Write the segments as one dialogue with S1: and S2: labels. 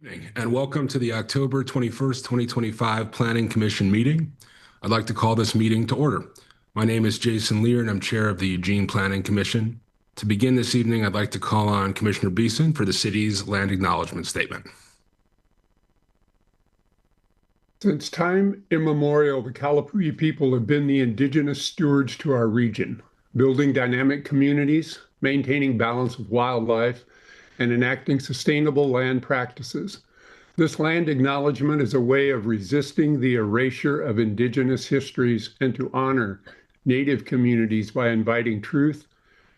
S1: Evening, and welcome to the October 21st, 2025 Planning Commission meeting. I'd like to call this meeting to order. My name is Jason Lear, and I'm chair of the Eugene Planning Commission. To begin this evening, I'd like to call on Commissioner Beeson for the city's land acknowledgement statement.
S2: Since time immemorial, the Kalapuya people have been the indigenous stewards to our region, building dynamic communities, maintaining balance with wildlife, and enacting sustainable land practices. This land acknowledgement is a way of resisting the erasure of indigenous histories and to honor Native communities by inviting truth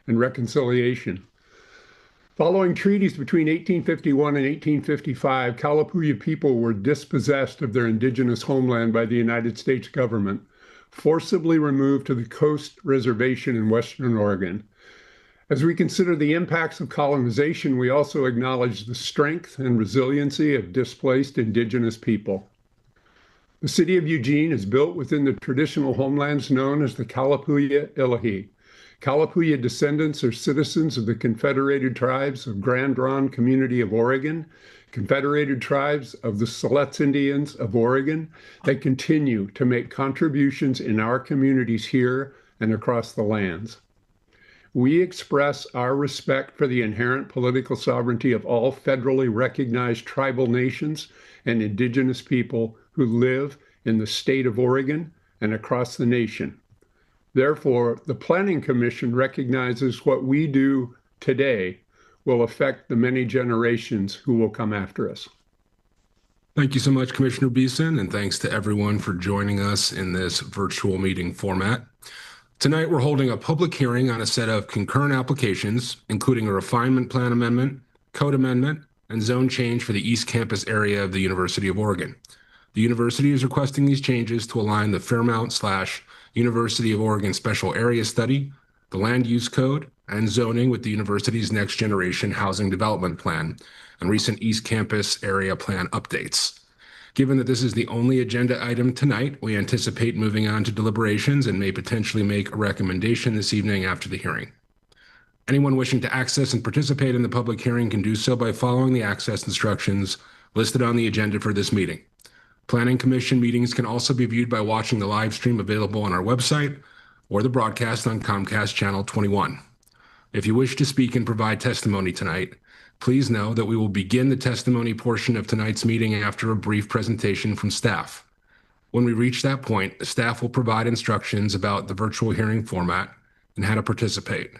S2: and reconciliation. Following treaties between 1851 and 1855, Kalapuya people were dispossessed of their indigenous homeland by the United States government, forcibly removed to the Coast Reservation in Western Oregon. As we consider the impacts of colonization, we also acknowledge the strength and resiliency of displaced indigenous people. The city of Eugene is built within the traditional homelands known as the Kalapuya Ilahi. Kalapuya descendants are citizens of the Confederated Tribes of Grand Ronde Community of Oregon, Confederated Tribes of the Siletz Indians of Oregon that continue to make contributions in our communities here and across the lands. We express our respect for the inherent political sovereignty of all federally recognized tribal nations and indigenous people who live in the state of Oregon and across the nation. Therefore, the Planning Commission recognizes what we do today will affect the many generations who will come after us.
S1: Thank you so much, Commissioner Beeson, and thanks to everyone for joining us in this virtual meeting format. Tonight, we're holding a public hearing on a set of concurrent applications, including a refinement plan amendment, code amendment, and zone change for the East Campus area of the University of Oregon. The university is requesting these changes to align the Fairmount/University of Oregon Special Area Study, the Land Use Code, and zoning with the university's Next Generation Housing Development Plan and recent East Campus area plan updates. Given that this is the only agenda item tonight, we anticipate moving on to deliberations and may potentially make a recommendation this evening after the hearing. Anyone wishing to access and participate in the public hearing can do so by following the access instructions listed on the agenda for this meeting. Planning Commission meetings can also be viewed by watching the live stream available on our website or the broadcast on Comcast Channel 21. If you wish to speak and provide testimony tonight, please know that we will begin the testimony portion of tonight's meeting after a brief presentation from staff. When we reach that point, the staff will provide instructions about the virtual hearing format and how to participate.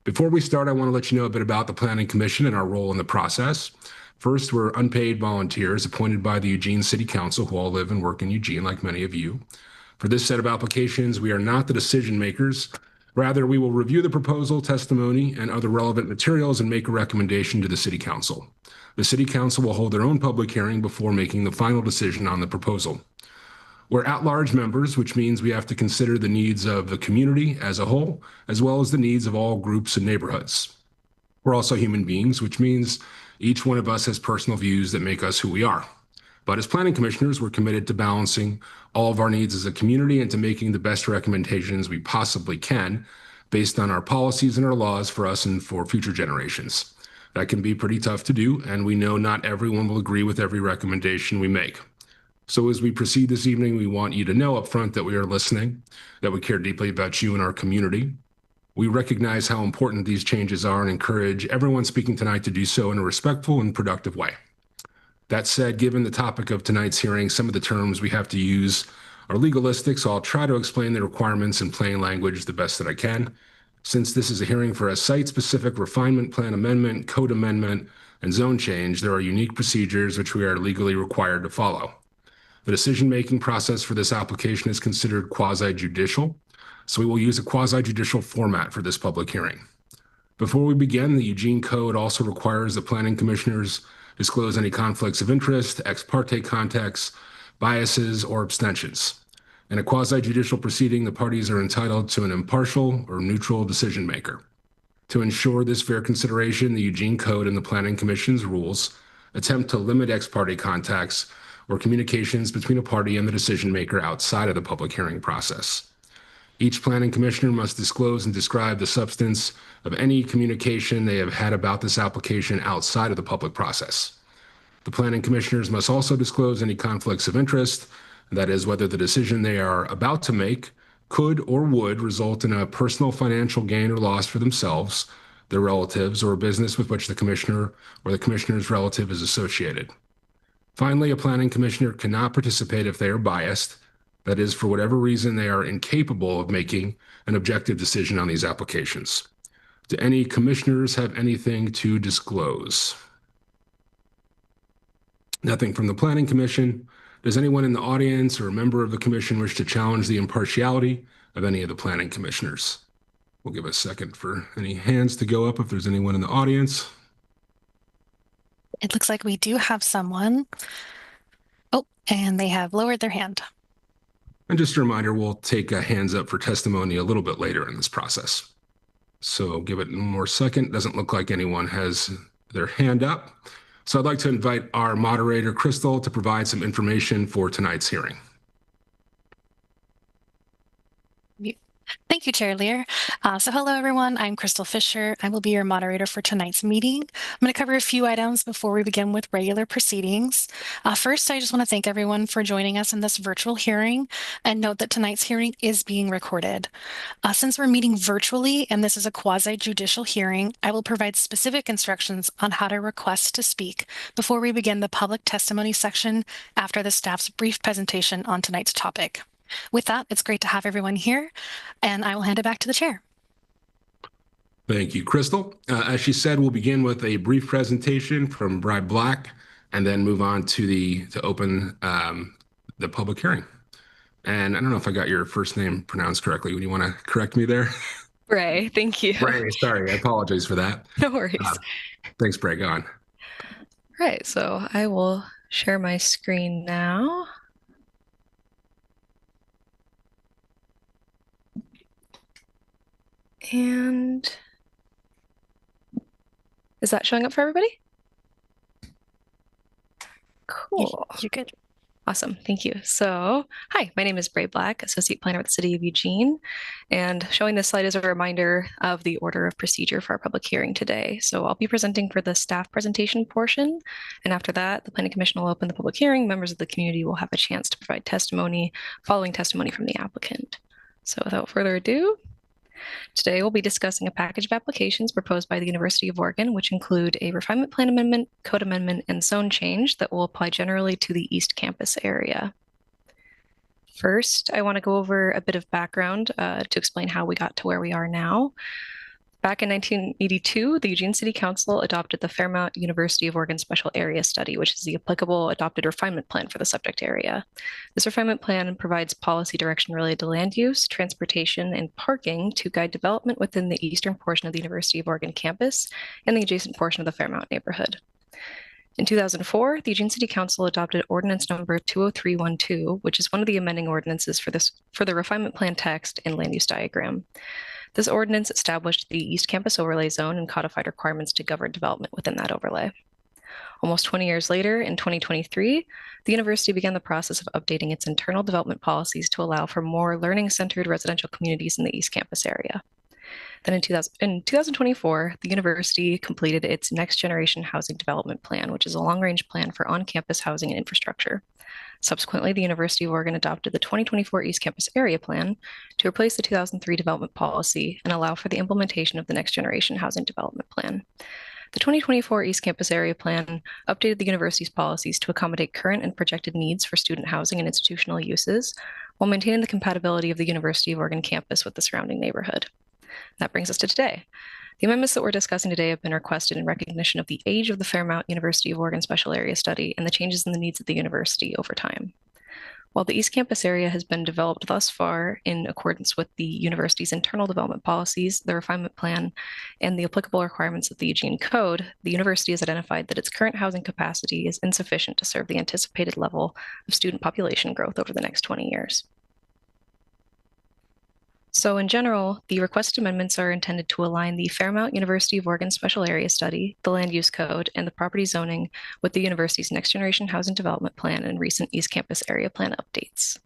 S1: Before we start, I want to let you know a bit about the Planning Commission and our role in the process. First, we're unpaid volunteers appointed by the Eugene City Council who all live and work in Eugene, like many of you. For this set of applications, we are not the decision makers. Rather, we will review the proposal, testimony, and other relevant materials and make a recommendation to the City Council. The City Council will hold their own public hearing before making the final decision on the proposal. We're at-large members, which means we have to consider the needs of the community as a whole, as well as the needs of all groups and neighborhoods. We're also human beings, which means each one of us has personal views that make us who we are. But as planning commissioners, we're committed to balancing all of our needs as a community and to making the best recommendations we possibly can based on our policies and our laws for us and for future generations. That can be pretty tough to do, and we know not everyone will agree with every recommendation we make. So as we proceed this evening, we want you to know up front that we are listening, that we care deeply about you and our community. We recognize how important these changes are and encourage everyone speaking tonight to do so in a respectful and productive way. That said, given the topic of tonight's hearing, some of the terms we have to use are legalistic, so I'll try to explain the requirements in plain language the best that I can. Since this is a hearing for a site-specific refinement plan amendment, code amendment, and zone change, there are unique procedures which we are legally required to follow. The decision-making process for this application is considered quasi-judicial, so we will use a quasi-judicial format for this public hearing. Before we begin, the Eugene Code also requires the planning commissioners disclose any conflicts of interest, ex parte contacts, biases, or abstentions. In a quasi-judicial proceeding, the parties are entitled to an impartial or neutral decision maker. To ensure this fair consideration, the Eugene Code and the Planning Commission's rules attempt to limit ex parte contacts or communications between a party and the decision maker outside of the public hearing process. Each planning commissioner must disclose and describe the substance of any communication they have had about this application outside of the public process. The planning commissioners must also disclose any conflicts of interest, that is, whether the decision they are about to make could or would result in a personal financial gain or loss for themselves, their relatives, or a business with which the commissioner or the commissioner's relative is associated. Finally, a planning commissioner cannot participate if they are biased. That is, for whatever reason, they are incapable of making an objective decision on these applications. Do any commissioners have anything to disclose? Nothing from the Planning Commission. Does anyone in the audience or a member of the commission wish to challenge the impartiality of any of the planning commissioners? We'll give a second for any hands to go up if there's anyone in the audience.
S3: It looks like we do have someone. Oh, and they have lowered their hand.
S1: And just a reminder, we'll take a hands up for testimony a little bit later in this process. So give it one more second. Doesn't look like anyone has their hand up. So I'd like to invite our moderator, Crystal, to provide some information for tonight's hearing.
S3: Thank you, Chair Lear. Hello, everyone. I'm Crystal Fisher. I will be your moderator for tonight's meeting. I'm going to cover a few items before we begin with regular proceedings. First, I just want to thank everyone for joining us in this virtual hearing and note that tonight's hearing is being recorded. Since we're meeting virtually and this is a quasi-judicial hearing, I will provide specific instructions on how to request to speak before we begin the public testimony section after the staff's brief presentation on tonight's topic. With that, it's great to have everyone here, and I will hand it back to the chair.
S1: Thank you, Crystal. As she said, we'll begin with a brief presentation from Brad Black and then move on to open the public hearing. And I don't know if I got your first name pronounced correctly. Would you want to correct me there?
S4: Ray, thank you.
S1: Ray, sorry, I apologize for that.
S4: No worries.
S1: Thanks, Bray. Go on.
S4: Right, so I will share my screen now. And is that showing up for everybody? Cool.
S3: You're good.
S4: Awesome. Thank you. So, hi, my name is Bray Black, Associate Planner with the City of Eugene. And showing this slide is a reminder of the order of procedure for our public hearing today. So I'll be presenting for the staff presentation portion. And after that, the Planning Commission will open the public hearing. Members of the community will have a chance to provide testimony following testimony from the applicant. So without further ado, today we'll be discussing a package of applications proposed by the University of Oregon, which include a refinement plan amendment, code amendment, and zone change that will apply generally to the East Campus area. First, I want to go over a bit of background to explain how we got to where we are now. Back in 1982, the Eugene City Council adopted the Fairmont University of Oregon Special Area Study, which is the applicable adopted refinement plan for the subject area. This refinement plan provides policy direction related to land use, transportation, and parking to guide development within the eastern portion of the University of Oregon campus and the adjacent portion of the Fairmont neighborhood. In 2004, the Eugene City Council adopted Ordinance Number 20312, which is one of the amending ordinances for the refinement plan text and land use diagram. This ordinance established the East Campus Overlay Zone and codified requirements to govern development within that overlay. Almost 20 years later, in 2023, the university began the process of updating its internal development policies to allow for more learning-centered residential communities in the East Campus area. Then in 2024, the university completed its Next Generation Housing Development Plan, which is a long-range plan for on-campus housing and infrastructure. Subsequently, the University of Oregon adopted the 2024 East Campus Area Plan to replace the 2003 development policy and allow for the implementation of the Next Generation Housing Development Plan. The 2024 East Campus Area Plan updated the university's policies to accommodate current and projected needs for student housing and institutional uses, while maintaining the compatibility of the University of Oregon campus with the surrounding neighborhood. That brings us to today. The amendments that we're discussing today have been requested in recognition of the age of the Fairmont University of Oregon Special Area Study and the changes in the needs of the university over time. While the East Campus area has been developed thus far in accordance with the university's internal development policies, the refinement plan, and the applicable requirements of the Eugene Code, the university has identified that its current housing capacity is insufficient to serve the anticipated level of student population growth over the next 20 years. So in general, the requested amendments are intended to align the Fairmont University of Oregon Special Area Study, the Land Use Code, and the property zoning with the university's Next Generation Housing Development Plan and recent East Campus Area Plan updates.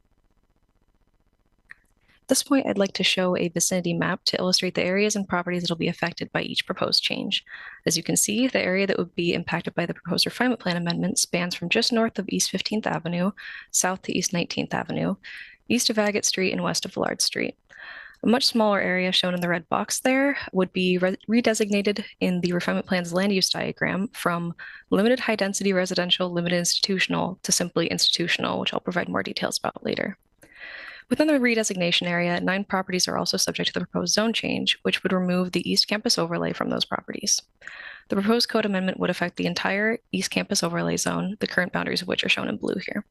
S4: At this point, I'd like to show a vicinity map to illustrate the areas and properties that will be affected by each proposed change. As you can see, the area that would be impacted by the proposed refinement plan amendment spans from just north of East 15th Avenue, south to East 19th Avenue, east of Agate Street, and west of Villard Street. A much smaller area shown in the red box there would be redesignated in the refinement plan's land use diagram from limited high density residential, limited institutional to simply institutional, which I'll provide more details about later. Within the redesignation area, 9 properties are also subject to the proposed zone change, which would remove the East Campus overlay from those properties. The proposed code amendment would affect the entire East Campus overlay zone, the current boundaries of which are shown in blue here.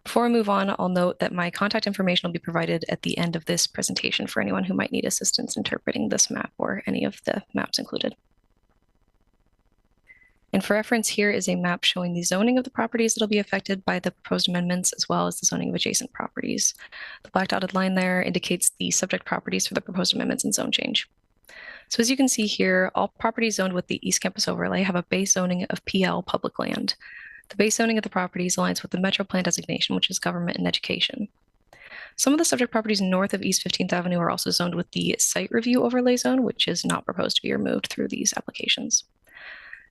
S4: Before I move on, I'll note that my contact information will be provided at the end of this presentation for anyone who might need assistance interpreting this map or any of the maps included. And for reference, here is a map showing the zoning of the properties that will be affected by the proposed amendments, as well as the zoning of adjacent properties. The black dotted line there indicates the subject properties for the proposed amendments and zone change. So as you can see here, all properties zoned with the East Campus overlay have a base zoning of PL public land. The base zoning of the properties aligns with the Metro Plan designation, which is government and education. Some of the subject properties north of East 15th Avenue are also zoned with the site review overlay zone, which is not proposed to be removed through these applications.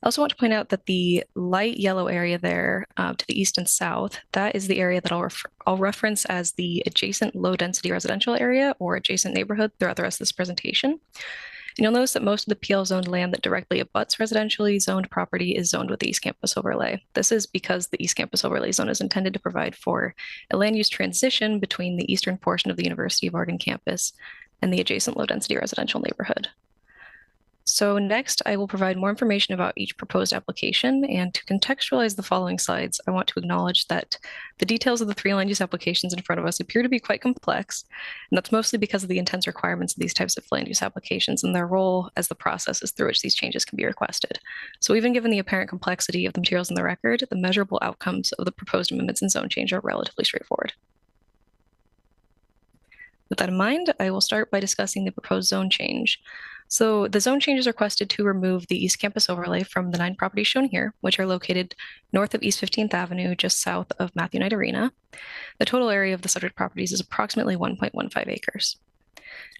S4: I also want to point out that the light yellow area there to the east and south, that is the area that I'll reference as the adjacent low density residential area or adjacent neighborhood throughout the rest of this presentation. And you'll notice that most of the PL zoned land that directly abuts residentially zoned property is zoned with the East Campus overlay. This is because the East Campus overlay zone is intended to provide for a land use transition between the eastern portion of the University of Oregon campus and the adjacent low density residential neighborhood. So next, I will provide more information about each proposed application, and to contextualize the following slides, I want to acknowledge that the details of the 3 land use applications in front of us appear to be quite complex, and that's mostly because of the intense requirements of these types of land use applications and their role as the processes through which these changes can be requested. So even given the apparent complexity of the materials in the record, the measurable outcomes of the proposed amendments and zone change are relatively straightforward. With that in mind, I will start by discussing the proposed zone change. So the zone change is requested to remove the East Campus overlay from the 9 properties shown here, which are located north of East 15th Avenue, just south of Matthew Knight Arena. The total area of the subject properties is approximately 1.15 acres.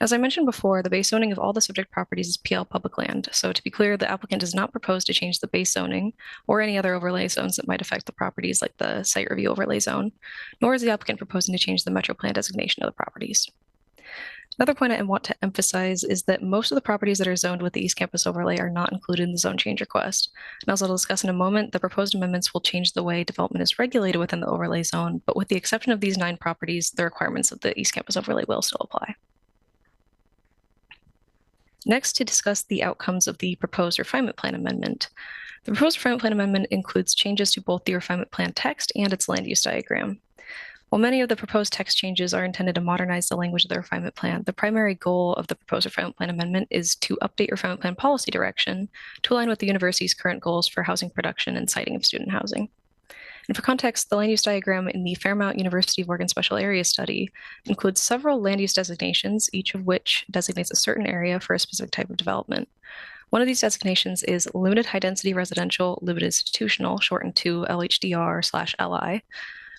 S4: As I mentioned before, the base zoning of all the subject properties is PL public land. So to be clear, the applicant does not propose to change the base zoning or any other overlay zones that might affect the properties like the site review overlay zone, nor is the applicant proposing to change the Metro Plan designation of the properties. Another point I want to emphasize is that most of the properties that are zoned with the East Campus overlay are not included in the zone change request. And as I'll discuss in a moment, the proposed amendments will change the way development is regulated within the overlay zone, but with the exception of these 9 properties, the requirements of the East Campus overlay will still apply. Next, to discuss the outcomes of the proposed refinement plan amendment. The proposed refinement plan amendment includes changes to both the refinement plan text and its land use diagram. While many of the proposed text changes are intended to modernize the language of the refinement plan, the primary goal of the proposed refinement plan amendment is to update refinement plan policy direction to align with the university's current goals for housing production and siting of student housing. And for context, the land use diagram in the Fairmount University of Oregon Special Area Study includes several land use designations, each of which designates a certain area for a specific type of development. One of these designations is limited high density residential, limited institutional, shortened to LHDR/LI,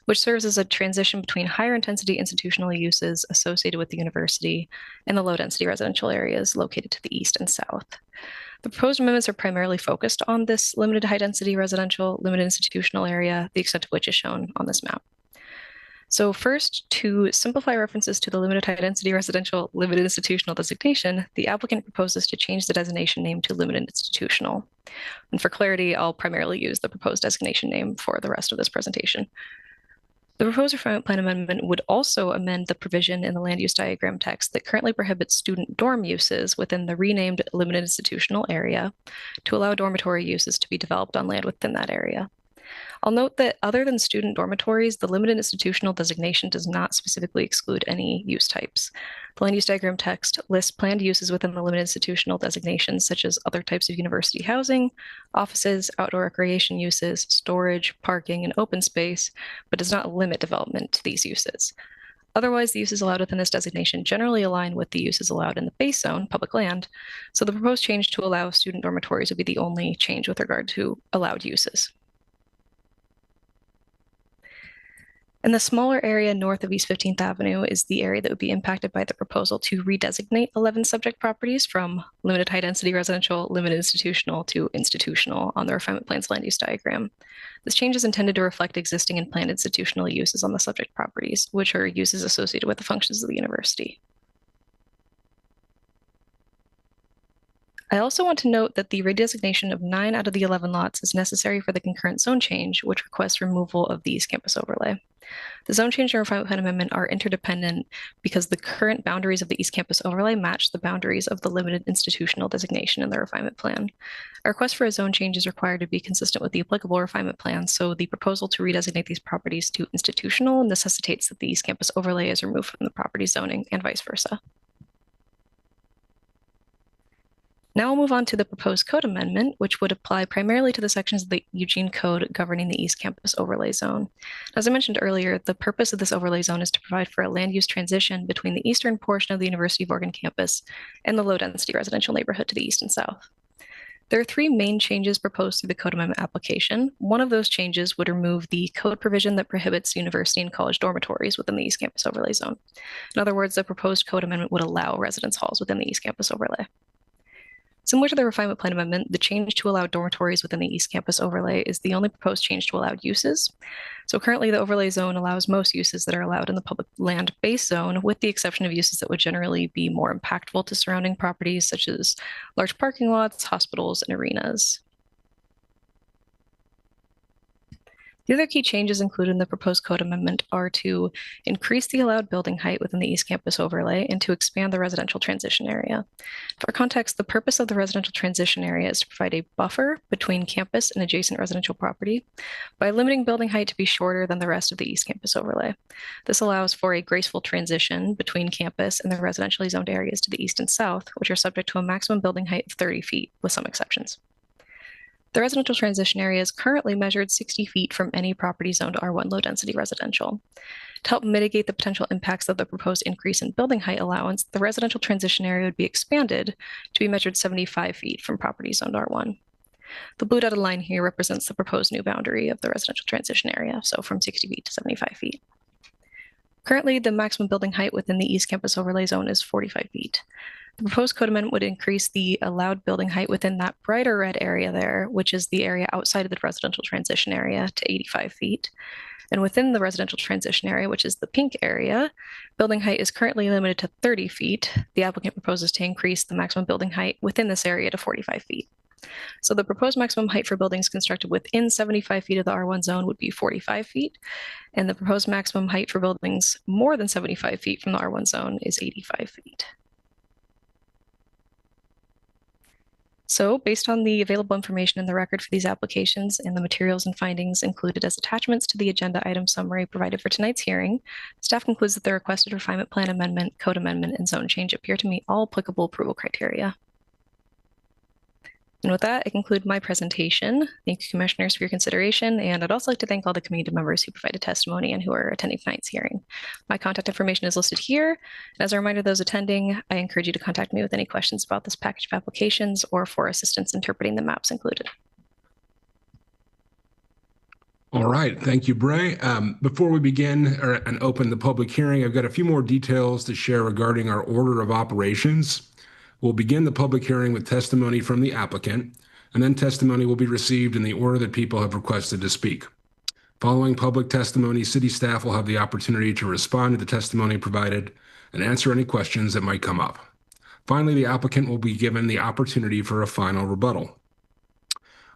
S4: which serves as a transition between higher intensity institutional uses associated with the university and the low density residential areas located to the east and south. The proposed amendments are primarily focused on this limited high density residential, limited institutional area, the extent of which is shown on this map. So first, to simplify references to the limited high density residential, limited institutional designation, the applicant proposes to change the designation name to limited institutional. And for clarity, I'll primarily use the proposed designation name for the rest of this presentation. The proposed refinement plan amendment would also amend the provision in the land use diagram text that currently prohibits student dorm uses within the renamed limited institutional area to allow dormitory uses to be developed on land within that area. I'll note that other than student dormitories, the limited institutional designation does not specifically exclude any use types. The land use diagram text lists planned uses within the limited institutional designations, such as other types of university housing, offices, outdoor recreation uses, storage, parking, and open space, but does not limit development to these uses. Otherwise, the uses allowed within this designation generally align with the uses allowed in the base zone, public land, so the proposed change to allow student dormitories would be the only change with regard to allowed uses. And the smaller area north of East 15th Avenue is the area that would be impacted by the proposal to redesignate 11 subject properties from limited high density residential, limited institutional to institutional on the refinement plan's land use diagram. This change is intended to reflect existing and planned institutional uses on the subject properties, which are uses associated with the functions of the university. I also want to note that the redesignation of 9 out of the 11 lots is necessary for the concurrent zone change, which requests removal of the East Campus overlay. The zone change and refinement plan amendment are interdependent because the current boundaries of the East Campus overlay match the boundaries of the limited institutional designation in the refinement plan. A request for a zone change is required to be consistent with the applicable refinement plan, so the proposal to redesignate these properties to institutional necessitates that the East Campus overlay is removed from the property zoning and vice versa. Now we'll move on to the proposed code amendment, which would apply primarily to the sections of the Eugene Code governing the East Campus overlay zone. As I mentioned earlier, the purpose of this overlay zone is to provide for a land use transition between the eastern portion of the University of Oregon campus and the low-density residential neighborhood to the east and south. There are 3 main changes proposed through the code amendment application. One of those changes would remove the code provision that prohibits university and college dormitories within the East Campus overlay zone. In other words, the proposed code amendment would allow residence halls within the East Campus overlay. Similar to the refinement plan amendment, the change to allow dormitories within the East Campus overlay is the only proposed change to allowed uses. So currently the overlay zone allows most uses that are allowed in the public land base zone, with the exception of uses that would generally be more impactful to surrounding properties, such as large parking lots, hospitals, and arenas. The other key changes included in the proposed code amendment are to increase the allowed building height within the East Campus overlay and to expand the residential transition area. For context, the purpose of the residential transition area is to provide a buffer between campus and adjacent residential property by limiting building height to be shorter than the rest of the East Campus overlay. This allows for a graceful transition between campus and the residentially zoned areas to the east and south, which are subject to a maximum building height of 30 feet, with some exceptions. The residential transition area is currently measured 60 feet from any property zoned R1 low density residential. To help mitigate the potential impacts of the proposed increase in building height allowance, the residential transition area would be expanded to be measured 75 feet from property zoned R1. The blue dotted line here represents the proposed new boundary of the residential transition area, so from 60 feet to 75 feet. Currently, the maximum building height within the East Campus overlay zone is 45 feet. The proposed code amendment would increase the allowed building height within that brighter red area there, which is the area outside of the residential transition area, to 85 feet. And within the residential transition area, which is the pink area, building height is currently limited to 30 feet. The applicant proposes to increase the maximum building height within this area to 45 feet. So the proposed maximum height for buildings constructed within 75 feet of the R1 zone would be 45 feet, and the proposed maximum height for buildings more than 75 feet from the R1 zone is 85 feet. So based on the available information in the record for these applications and the materials and findings included as attachments to the agenda item summary provided for tonight's hearing, staff concludes that the requested refinement plan amendment, code amendment, and zone change appear to meet all applicable approval criteria. And with that, I conclude my presentation. Thank you, commissioners, for your consideration. And I'd also like to thank all the community members who provided testimony and who are attending tonight's hearing. My contact information is listed here. And as a reminder to those attending, I encourage you to contact me with any questions about this package of applications or for assistance interpreting the maps included.
S1: All right, thank you, Bray. Before we begin and open the public hearing, I've got a few more details to share regarding our order of operations. We'll begin the public hearing with testimony from the applicant, and then testimony will be received in the order that people have requested to speak. Following public testimony, city staff will have the opportunity to respond to the testimony provided and answer any questions that might come up. Finally, the applicant will be given the opportunity for a final rebuttal.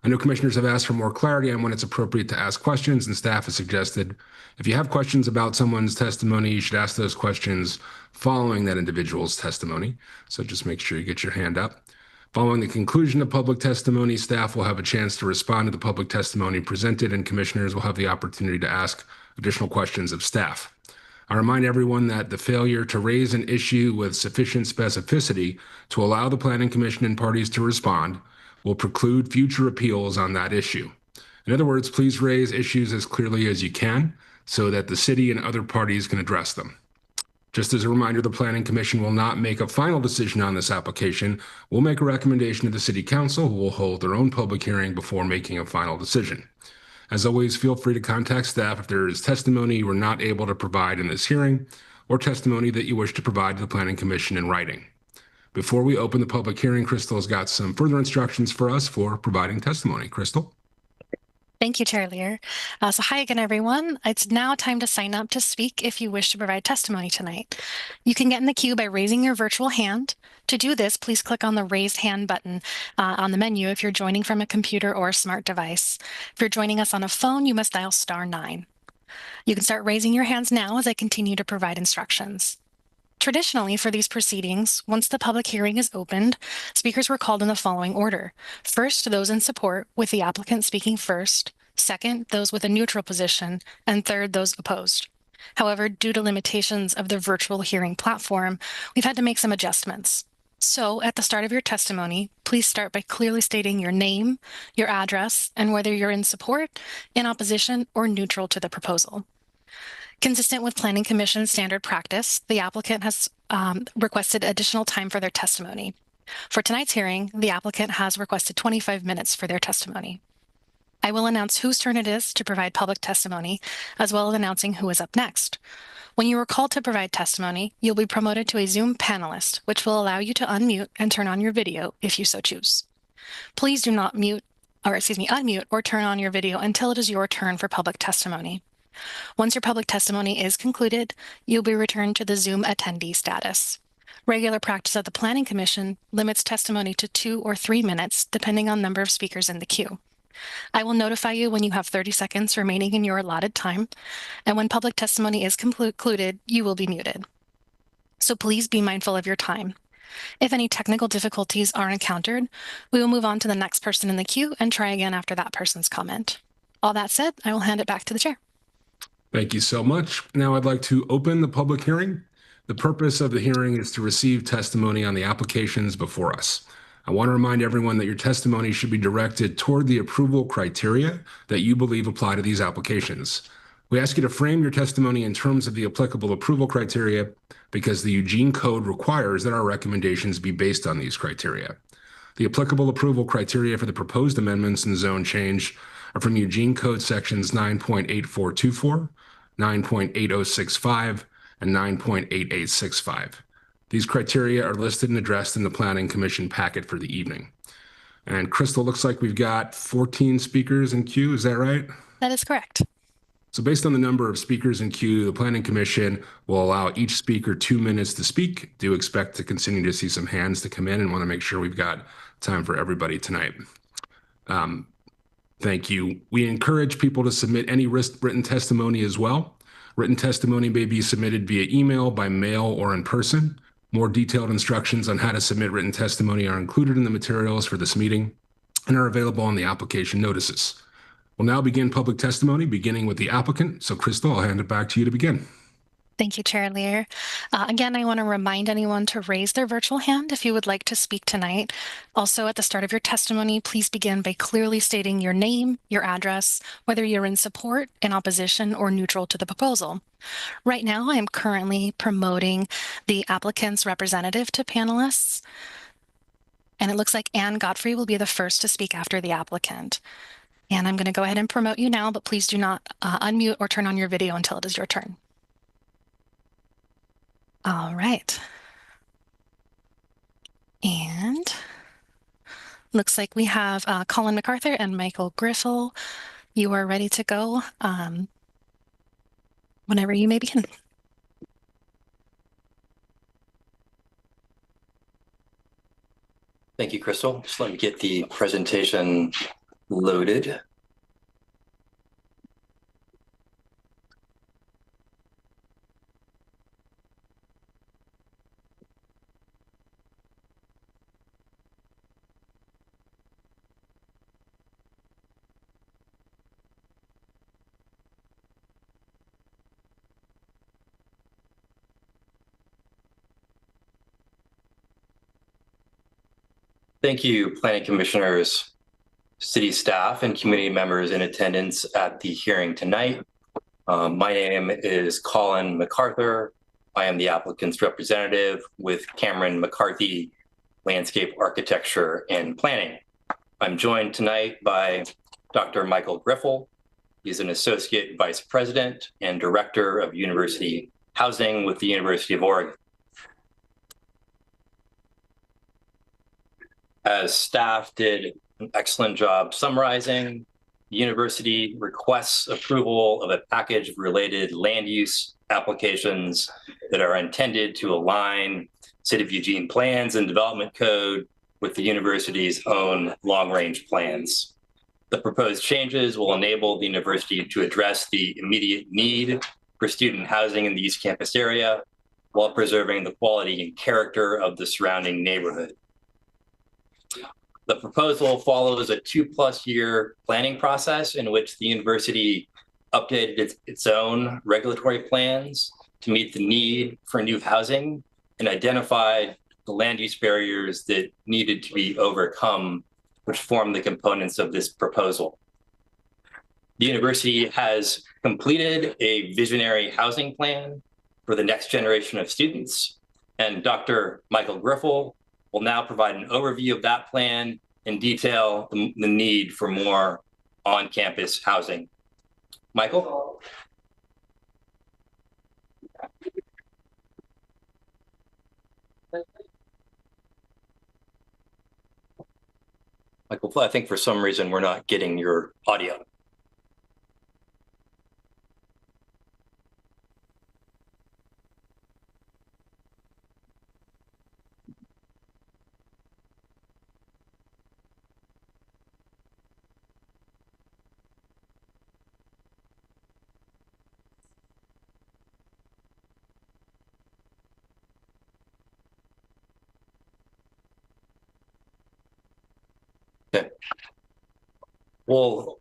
S1: I know commissioners have asked for more clarity on when it's appropriate to ask questions, and staff has suggested if you have questions about someone's testimony, you should ask those questions following that individual's testimony. So just make sure you get your hand up. Following the conclusion of public testimony, staff will have a chance to respond to the public testimony presented, and commissioners will have the opportunity to ask additional questions of staff. I remind everyone that the failure to raise an issue with sufficient specificity to allow the Planning Commission and parties to respond will preclude future appeals on that issue. In other words, please raise issues as clearly as you can so that the city and other parties can address them. Just as a reminder, the Planning Commission will not make a final decision on this application. We'll make a recommendation to the City Council, who will hold their own public hearing before making a final decision. As always, feel free to contact staff if there is testimony you were not able to provide in this hearing or testimony that you wish to provide to the Planning Commission in writing. Before we open the public hearing, Crystal has got some further instructions for us for providing testimony. Crystal?
S3: Thank you, Chair Lear. So hi again, everyone. It's now time to sign up to speak if you wish to provide testimony tonight. You can get in the queue by raising your virtual hand. To do this, please click on the raised hand button on the menu if you're joining from a computer or a smart device. If you're joining us on a phone, you must dial *9. You can start raising your hands now as I continue to provide instructions. Traditionally, for these proceedings, once the public hearing is opened, speakers were called in the following order. First, those in support, with the applicant speaking first. Second, those with a neutral position. And third, those opposed. However, due to limitations of the virtual hearing platform, we've had to make some adjustments. So, at the start of your testimony, please start by clearly stating your name, your address, and whether you're in support, in opposition, or neutral to the proposal. Consistent with Planning Commission standard practice, the applicant has requested additional time for their testimony. For tonight's hearing, the applicant has requested 25 minutes for their testimony. I will announce whose turn it is to provide public testimony, as well as announcing who is up next. When you are called to provide testimony, you'll be promoted to a Zoom panelist, which will allow you to unmute and turn on your video if you so choose. Please do not unmute or turn on your video until it is your turn for public testimony. Once your public testimony is concluded, you'll be returned to the Zoom attendee status. Regular practice of the Planning Commission limits testimony to 2 or 3 minutes, depending on number of speakers in the queue. I will notify you when you have 30 seconds remaining in your allotted time, and when public testimony is concluded, you will be muted. So please be mindful of your time. If any technical difficulties are encountered, we will move on to the next person in the queue and try again after that person's comment. All that said, I will hand it back to the chair.
S1: Thank you so much. Now I'd like to open the public hearing. The purpose of the hearing is to receive testimony on the applications before us. I want to remind everyone that your testimony should be directed toward the approval criteria that you believe apply to these applications. We ask you to frame your testimony in terms of the applicable approval criteria because the Eugene Code requires that our recommendations be based on these criteria. The applicable approval criteria for the proposed amendments and zone change are from Eugene Code sections 9.8424, 9.8065, and 9.8865. These criteria are listed and addressed in the Planning Commission packet for the evening. And Crystal, looks like we've got 14 speakers in queue. Is that right?
S3: That is correct.
S1: So based on the number of speakers in queue, the Planning Commission will allow each speaker 2 minutes to speak. Do expect to continue to see some hands to come in and want to make sure we've got time for everybody tonight. Thank you. We encourage people to submit any written testimony as well. Written testimony may be submitted via email, by mail, or in person. More detailed instructions on how to submit written testimony are included in the materials for this meeting and are available on the application notices. We'll now begin public testimony, beginning with the applicant. So Crystal, I'll hand it back to you to begin.
S3: Thank you, Chair Lear. Again, I want to remind anyone to raise their virtual hand if you would like to speak tonight. Also, at the start of your testimony, please begin by clearly stating your name, your address, whether you're in support, in opposition, or neutral to the proposal. Right now, I am currently promoting the applicant's representative to panelists, and it looks like Anne Godfrey will be the first to speak after the applicant. And I'm going to go ahead and promote you now, but please do not unmute or turn on your video until it is your turn. All right. And looks like we have Colin MacArthur and Michael Griffel. You are ready to go whenever you may begin.
S5: Thank you, Crystal. Just let me get the presentation loaded. Thank you, Planning Commissioners, city staff, and community members in attendance at the hearing tonight. My name is Colin MacArthur. I am the applicant's representative with Cameron McCarthy, Landscape Architecture and Planning. I'm joined tonight by Dr. Michael Griffel, He's an associate vice president and director of university housing with the University of Oregon. As staff did an excellent job summarizing, the university requests approval of a package of related land use applications that are intended to align City of Eugene plans and development code with the university's own long-range plans. The proposed changes will enable the university to address the immediate need for student housing in the East Campus area while preserving the quality and character of the surrounding neighborhood. The proposal follows a 2+ year planning process in which the university updated its own regulatory plans to meet the need for new housing and identified the land use barriers that needed to be overcome, which form the components of this proposal. The university has completed a visionary housing plan for the next generation of students, and Dr. Michael Griffel will now provide an overview of that plan and detail the need for more on-campus housing. Michael? Michael, I think for some reason we're not getting your audio. Okay. We'll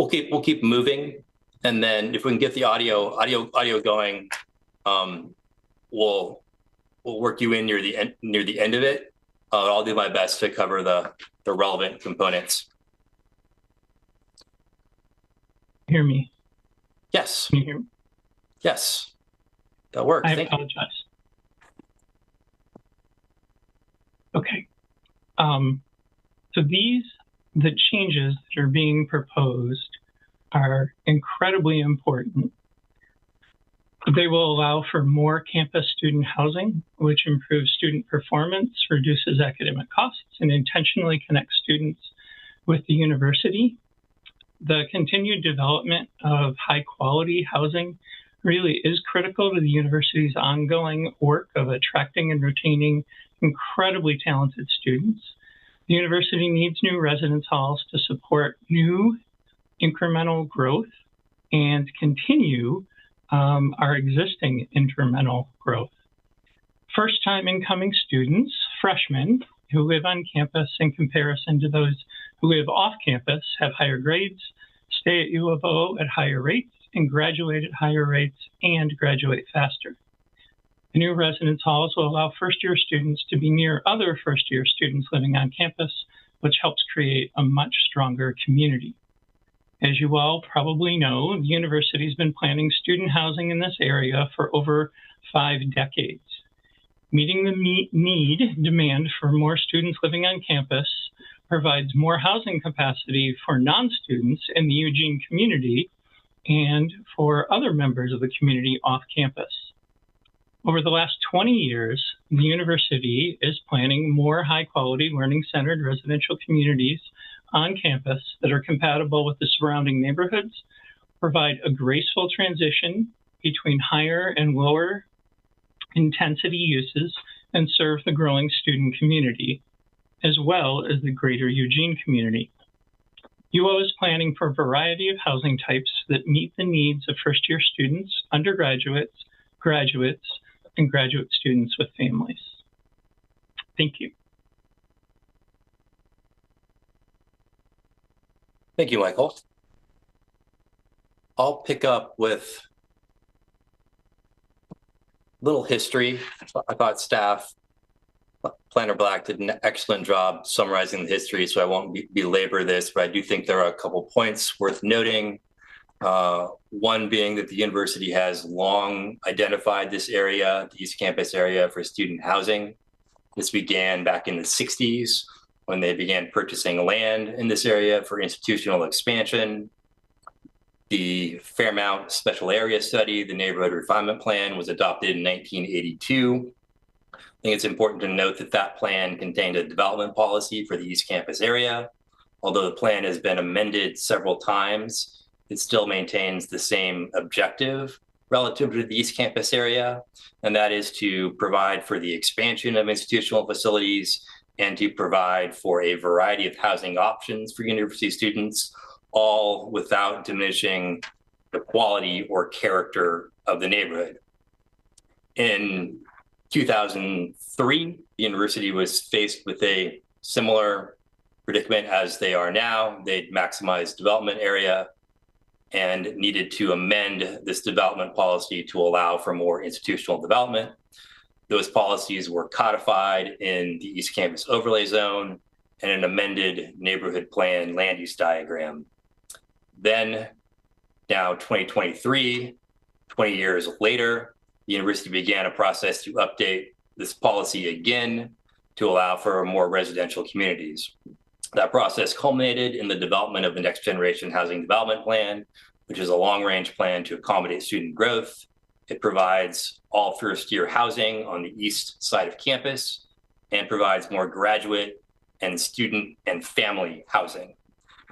S5: keep moving, and then if we can get the audio going, we'll work you in near the end of it. I'll do my best to cover the relevant components.
S6: Hear me?
S5: Yes.
S6: Can you hear me?
S5: Yes. That works.
S6: I
S5: Thank you.
S6: apologize. Okay. So the changes that are being proposed are incredibly important. They will allow for more campus student housing, which improves student performance, reduces academic costs, and intentionally connects students with the university. The continued development of high quality housing really is critical to the university's ongoing work of attracting and retaining incredibly talented students. The university needs new residence halls to support new incremental growth and continue our existing incremental growth. First-time incoming students, freshmen who live on campus in comparison to those who live off campus have higher grades, stay at U of O at higher rates, and graduate at higher rates and graduate faster. The new residence halls will allow first-year students to be near other first-year students living on campus, which helps create a much stronger community. As you all probably know, the university has been planning student housing in this area for over 5 decades. Meeting the demand for more students living on campus provides more housing capacity for non-students in the Eugene community and for other members of the community off campus. Over the last 20 years, the university is planning more high-quality, learning-centered residential communities on campus that are compatible with the surrounding neighborhoods, provide a graceful transition between higher and lower intensity uses, and serve the growing student community, as well as the greater Eugene community. UO is planning for a variety of housing types that meet the needs of first-year students, undergraduates, graduates, and graduate students with families. Thank you.
S5: Thank you, Michael. I'll pick up with a little history. I thought staff, Planner Black, did an excellent job summarizing the history, so I won't belabor this, but I do think there are a couple points worth noting. One being that the university has long identified this area, the East Campus area, for student housing. This began back in the 60s when they began purchasing land in this area for institutional expansion. The Fairmount Special Area Study, the Neighborhood Refinement Plan, was adopted in 1982. I think it's important to note that that plan contained a development policy for the East Campus area. Although the plan has been amended several times, it still maintains the same objective relative to the East Campus area, and that is to provide for the expansion of institutional facilities and to provide for a variety of housing options for university students, all without diminishing the quality or character of the neighborhood. In 2003, the university was faced with a similar predicament as they are now. They'd maximized development area and needed to amend this development policy to allow for more institutional development. Those policies were codified in the East Campus Overlay Zone and an amended neighborhood plan land use diagram. Then, now 2023, 20 years later, the university began a process to update this policy again to allow for more residential communities. That process culminated in the development of the Next Generation Housing Development Plan, which is a long-range plan to accommodate student growth. It provides all first-year housing on the east side of campus and provides more graduate and student and family housing.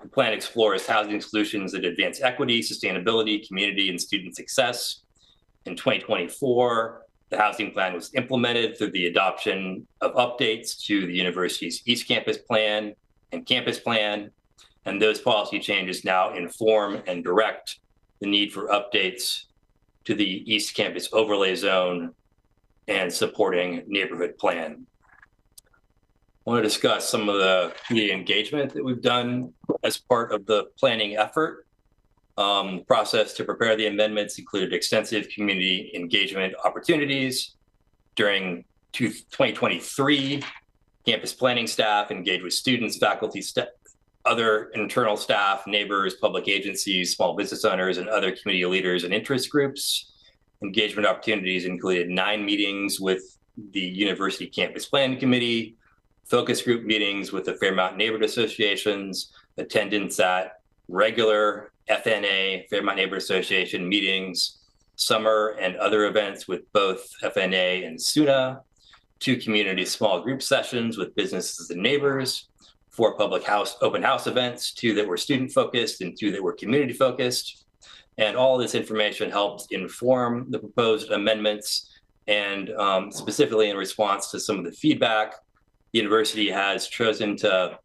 S5: The plan explores housing solutions that advance equity, sustainability, community, and student success. In 2024, the housing plan was implemented through the adoption of updates to the university's East Campus Plan and Campus Plan, and those policy changes now inform and direct the need for updates to the East Campus Overlay Zone and supporting neighborhood plan. I want to discuss some of the community engagement that we've done as part of the planning effort. The process to prepare the amendments included extensive community engagement opportunities. During 2023, campus planning staff engaged with students, faculty, other internal staff, neighbors, public agencies, small business owners, and other community leaders and interest groups. Engagement opportunities included 9 meetings with the University Campus Planning Committee, focus group meetings with the Fairmount Neighborhood Associations, attendance at regular FNA, Fairmount Neighborhood Association meetings, summer and other events with both FNA and SUNA, 2 community small group sessions with businesses and neighbors, 4 public house, open house events, 2 that were student focused and 2 that were community focused. And all this information helped inform the proposed amendments. And specifically in response to some of the feedback, the university has chosen to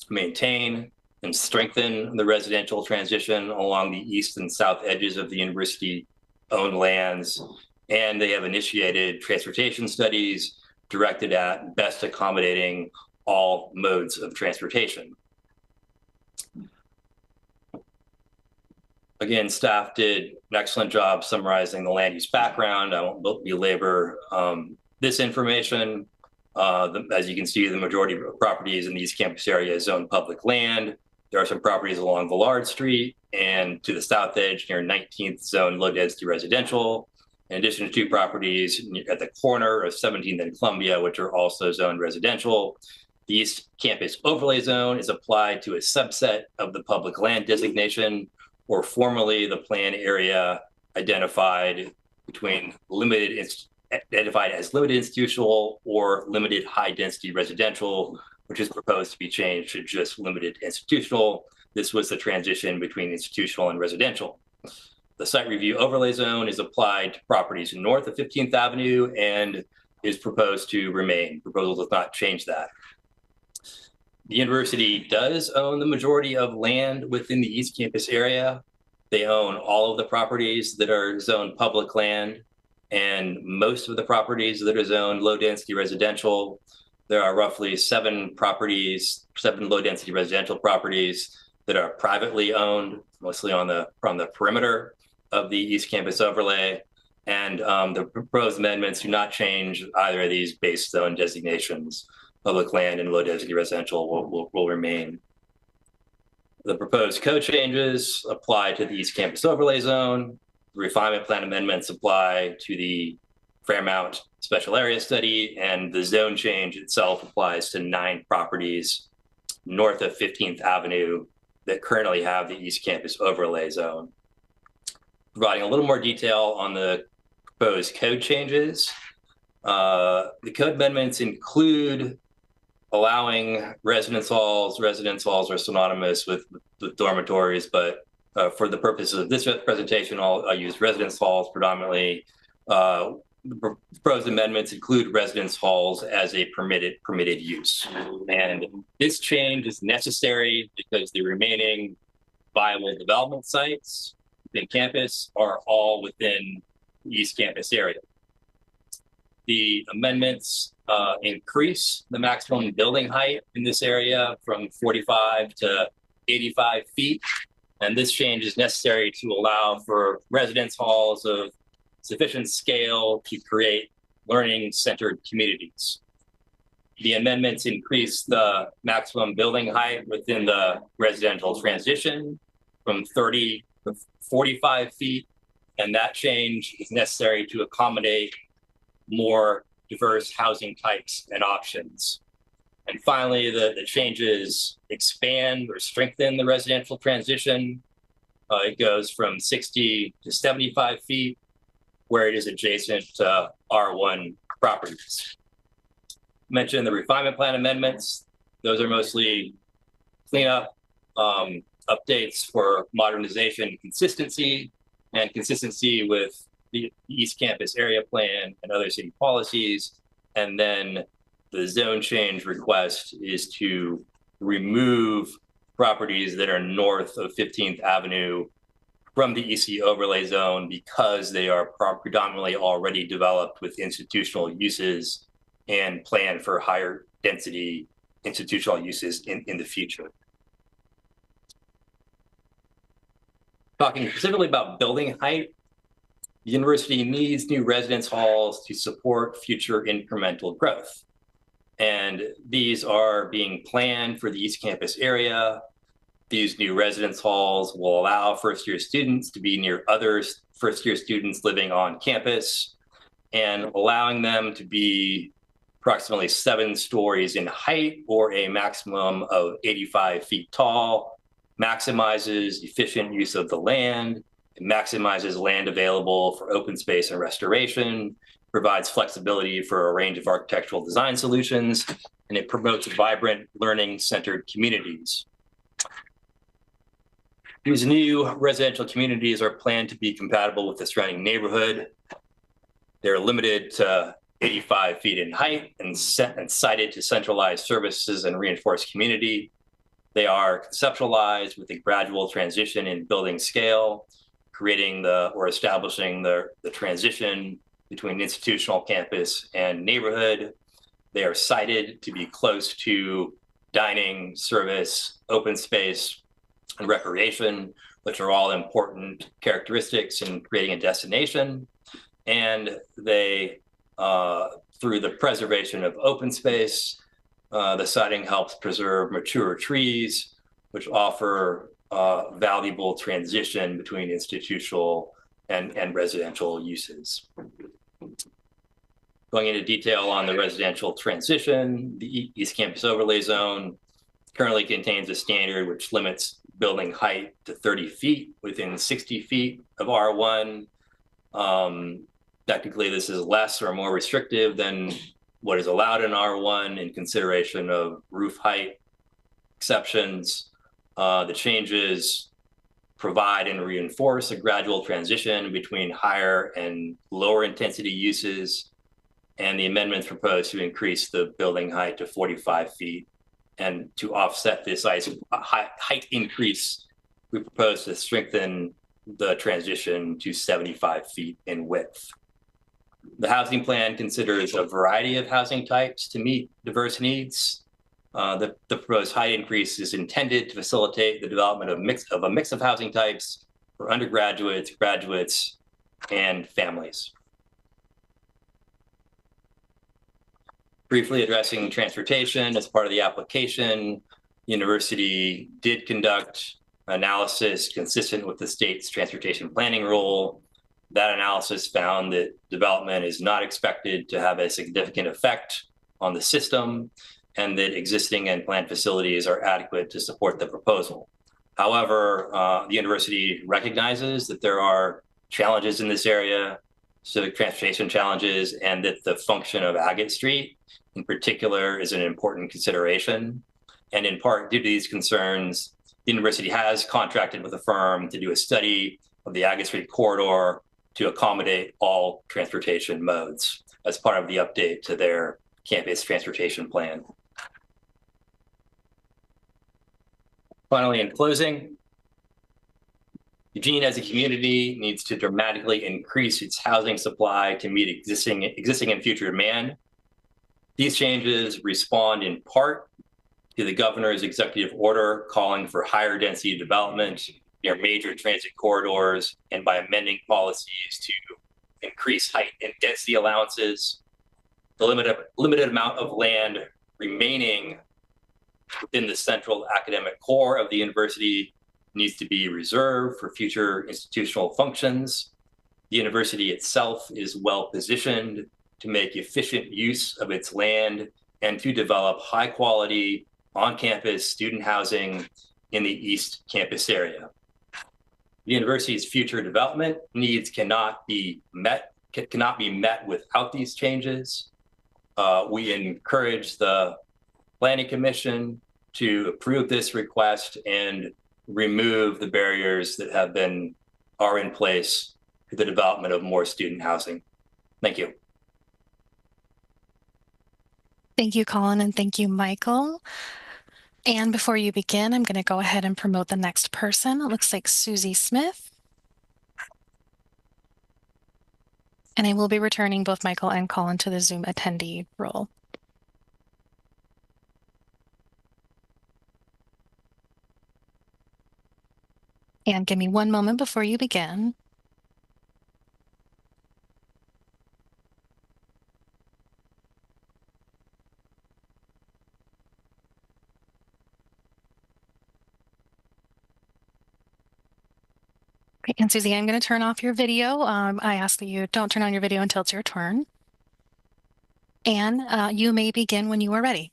S5: maintain and strengthen the residential transition along the east and south edges of the university-owned lands. And they have initiated transportation studies directed at best accommodating all modes of transportation. Again, staff did an excellent job summarizing the land use background. I won't belabor this information. As you can see, the majority of properties in the East Campus area is zoned public land. There are some properties along Villard Street and to the south edge near 19th zone low density residential. In addition to 2 properties at the corner of 17th and Columbia, which are also zoned residential. The East Campus Overlay Zone is applied to a subset of the public land designation, or formerly the plan area identified between identified as limited institutional or limited high density residential, which is proposed to be changed to just limited institutional. This was the transition between institutional and residential. The site review overlay zone is applied to properties north of 15th Avenue and is proposed to remain. Proposal does not change that. The university does own the majority of land within the East Campus area. They own all of the properties that are zoned public land and most of the properties that are zoned low density residential. There are roughly 7 low density residential properties that are privately owned, mostly on the perimeter of the East Campus overlay. And the proposed amendments do not change either of these base zone designations. Public land and low density residential will remain. The proposed code changes apply to the East Campus Overlay Zone. The refinement plan amendments apply to the Fairmount Special Area Study, and the zone change itself applies to 9 properties north of 15th Avenue that currently have the East Campus Overlay Zone. providing a little more detail on the proposed code changes. The code amendments include allowing residence halls. Residence halls are synonymous with dormitories, but for the purposes of this presentation, I'll use residence halls predominantly. The proposed amendments include residence halls as a permitted use. And this change is necessary because the remaining viable development sites within campus are all within the East Campus area. The amendments increase the maximum building height in this area from 45 to 85 feet. And this change is necessary to allow for residence halls of sufficient scale to create learning-centered communities. The amendments increase the maximum building height within the residential transition from 30 to 45 feet. And that change is necessary to accommodate more diverse housing types and options. And finally, the changes expand or strengthen the residential transition. It goes from 60 to 75 feet, where it is adjacent to R1 properties. Mentioned the refinement plan amendments. Those are mostly cleanup, updates for modernization and consistency with the East Campus area plan and other city policies. And then the zone change request is to remove properties that are north of 15th Avenue from the EC overlay zone because they are predominantly already developed with institutional uses and planned for higher density institutional uses in the future. Talking specifically about building height, the university needs new residence halls to support future incremental growth. And these are being planned for the East Campus area. These new residence halls will allow first-year students to be near other first-year students living on campus and allowing them to be approximately 7 stories in height or a maximum of 85 feet tall, maximizes efficient use of the land, it maximizes land available for open space and restoration, provides flexibility for a range of architectural design solutions, and it promotes vibrant learning-centered communities. These new residential communities are planned to be compatible with the surrounding neighborhood. They're limited to 85 feet in height and sited to centralized services and reinforced community. They are conceptualized with a gradual transition in building scale, creating or establishing the transition between institutional campus and neighborhood. They are sited to be close to dining, service, open space, and recreation, which are all important characteristics in creating a destination. And they, through the preservation of open space, the siting helps preserve mature trees, which offer valuable transition between institutional and residential uses. Going into detail on the residential transition, the East Campus Overlay Zone currently contains a standard which limits building height to 30 feet within 60 feet of R1. Technically, this is less or more restrictive than what is allowed in R1 in consideration of roof height exceptions. The changes provide and reinforce a gradual transition between higher and lower intensity uses, and the amendments propose to increase the building height to 45 feet. And to offset this height increase, we propose to strengthen the transition to 75 feet in width. The housing plan considers a variety of housing types to meet diverse needs. The proposed height increase is intended to facilitate the development of a mix of housing types for undergraduates, graduates, and families. Briefly addressing transportation as part of the application, the university did conduct analysis consistent with the state's transportation planning rule. That analysis found that development is not expected to have a significant effect on the system and that existing and planned facilities are adequate to support the proposal. However, the university recognizes that there are challenges in this area, civic transportation challenges, and that the function of Agate Street in particular is an important consideration. And in part due to these concerns, the university has contracted with a firm to do a study of the Agate Street corridor to accommodate all transportation modes as part of the update to their campus transportation plan. Finally, in closing, Eugene as a community needs to dramatically increase its housing supply to meet existing and future demand. These changes respond in part to the governor's executive order calling for higher density development near major transit corridors and by amending policies to increase height and density allowances. The limited amount of land remaining within the central academic core of the university needs to be reserved for future institutional functions. The university itself is well positioned to make efficient use of its land and to develop high quality on-campus student housing in the East Campus area. The university's future development needs cannot be met without these changes. We encourage the Planning Commission to approve this request and remove the barriers that are in place for the development of more student housing. Thank you.
S3: Thank you, Colin, and thank you, Michael. And before you begin, I'm going to go ahead and promote the next person. It looks like Susie Smith. And I will be returning both Michael and Colin to the Zoom attendee role. And give me one moment before you begin. Okay, and Susie, I'm going to turn off your video. I ask that you don't turn on your video until it's your turn. And you may begin when you are ready.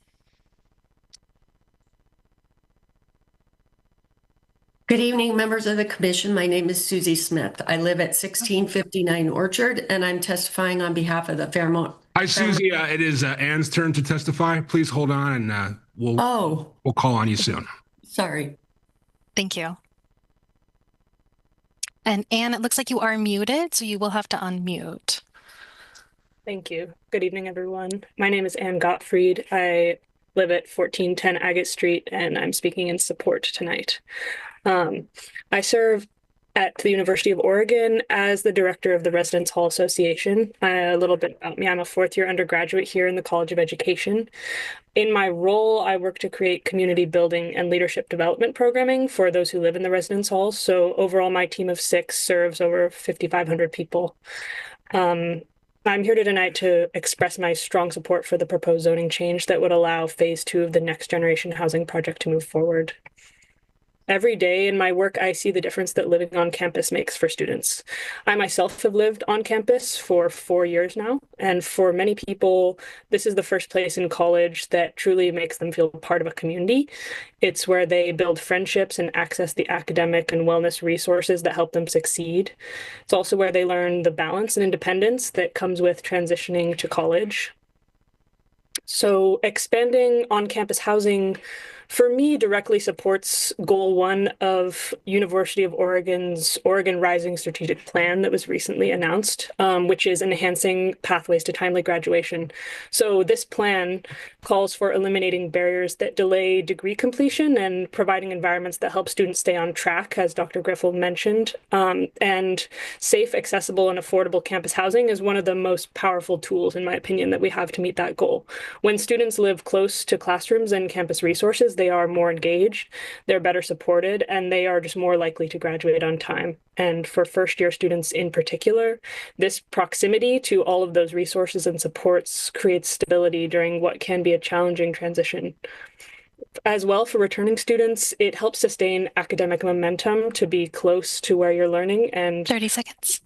S7: Good evening, members of the commission. My name is Susie Smith. I live at 1659 Orchard, and I'm testifying on behalf of the Fairmont.
S1: Hi, Susie. It is Anne's turn to testify. Please hold on, and we'll call on you soon.
S7: Sorry.
S3: Thank you. And Anne, it looks like you are muted, so you will have to unmute.
S8: Thank you. Good evening, everyone. My name is Anne Gottfried. I live at 1410 Agate Street, and I'm speaking in support tonight. I serve at the University of Oregon as the director of the Residence Hall Association. A little bit about me, I'm a fourth-year undergraduate here in the College of Education. In my role, I work to create community building and leadership development programming for those who live in the residence halls. So overall, my team of 6 serves over 5,500 people. I'm here tonight to express my strong support for the proposed zoning change that would allow phase 2 of the Next Generation Housing Project to move forward. Every day in my work, I see the difference that living on campus makes for students. I myself have lived on campus for 4 years now, and for many people, this is the first place in college that truly makes them feel part of a community. It's where they build friendships and access the academic and wellness resources that help them succeed. It's also where they learn the balance and independence that comes with transitioning to college. So expanding on-campus housing for me directly supports goal 1 of University of Oregon's Oregon Rising Strategic Plan that was recently announced, which is enhancing pathways to timely graduation. So this plan calls for eliminating barriers that delay degree completion and providing environments that help students stay on track, as Dr. Griffel mentioned. And safe, accessible, and affordable campus housing is one of the most powerful tools, in my opinion, that we have to meet that goal. When students live close to classrooms and campus resources, they are more engaged, they're better supported, and they are just more likely to graduate on time. And for first-year students in particular, this proximity to all of those resources and supports creates stability during what can be a challenging transition. As well, for returning students, it helps sustain academic momentum to be close to where you're learning and
S3: 30 seconds.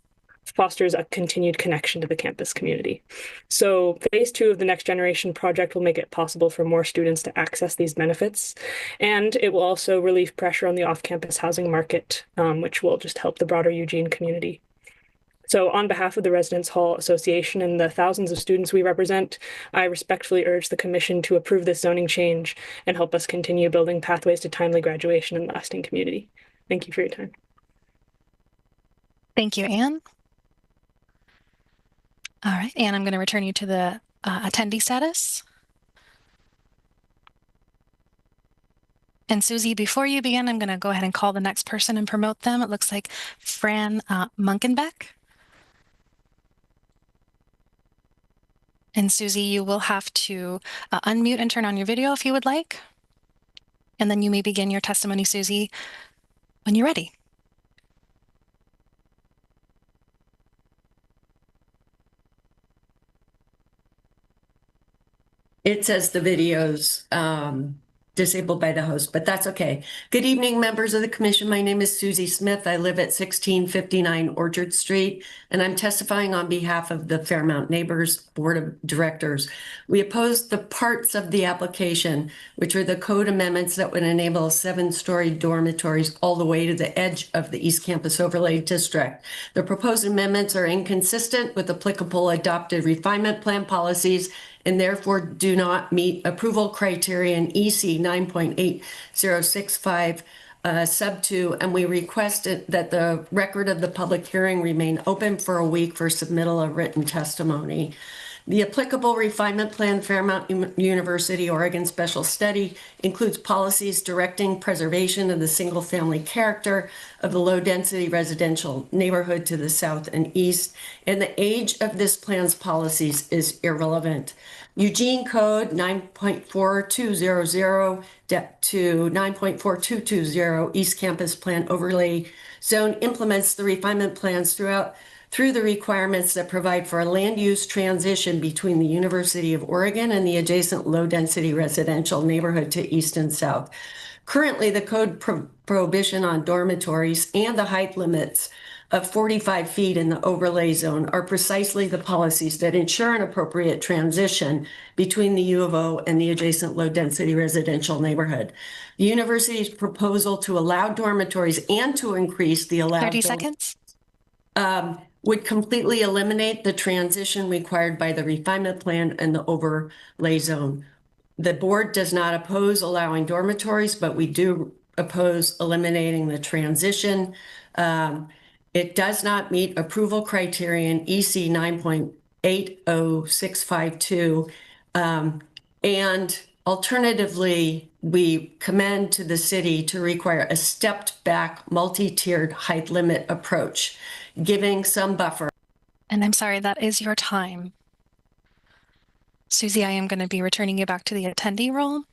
S8: Fosters a continued connection to the campus community. So phase 2 of the Next Generation Project will make it possible for more students to access these benefits. And it will also relieve pressure on the off-campus housing market, which will just help the broader Eugene community. So on behalf of the Residence Hall Association and the thousands of students we represent, I respectfully urge the Commission to approve this zoning change and help us continue building pathways to timely graduation and lasting community. Thank you for your time.
S3: Thank you, Anne. All right, Anne, I'm going to return you to the attendee status. And Susie, before you begin, I'm going to go ahead and call the next person and promote them. It looks like Fran Munkenbeck. And Susie, you will have to unmute and turn on your video if you would like. And then you may begin your testimony, Susie, when you're ready.
S7: It says the video's disabled by the host, but that's okay. Good evening, members of the commission. My name is Susie Smith. I live at 1659 Orchard Street, and I'm testifying on behalf of the Fairmount Neighbors Board of Directors. We oppose the parts of the application, which are the code amendments that would enable 7-story dormitories all the way to the edge of the East Campus Overlay District. The proposed amendments are inconsistent with applicable adopted refinement plan policies and therefore do not meet approval criterion EC 9.8065 sub 2, and we request that the record of the public hearing remain open for a week for submittal of written testimony. The applicable refinement plan, Fairmount University, Oregon Special Study, includes policies directing preservation of the single-family character of the low-density residential neighborhood to the south and east, and the age of this plan's policies is irrelevant. Eugene Code 9.4200 to 9.4220 East Campus Plan Overlay Zone implements the refinement plans through the requirements that provide for a land use transition between the University of Oregon and the adjacent low-density residential neighborhood to east and south. Currently, the code prohibition on dormitories and the height limits of 45 feet in the overlay zone are precisely the policies that ensure an appropriate transition between the U of O and the adjacent low-density residential neighborhood. The university's proposal to allow dormitories and to increase the allowed
S3: 30 seconds.
S7: Would completely eliminate the transition required by the refinement plan and the overlay zone. The board does not oppose allowing dormitories, but we do oppose eliminating the transition. It does not meet approval criterion EC 9.80652. And alternatively, we commend to the city to require a stepped back multi-tiered height limit approach, giving some buffer.
S3: And I'm sorry, that is your time. Susie, I am going to be returning you back to the attendee role.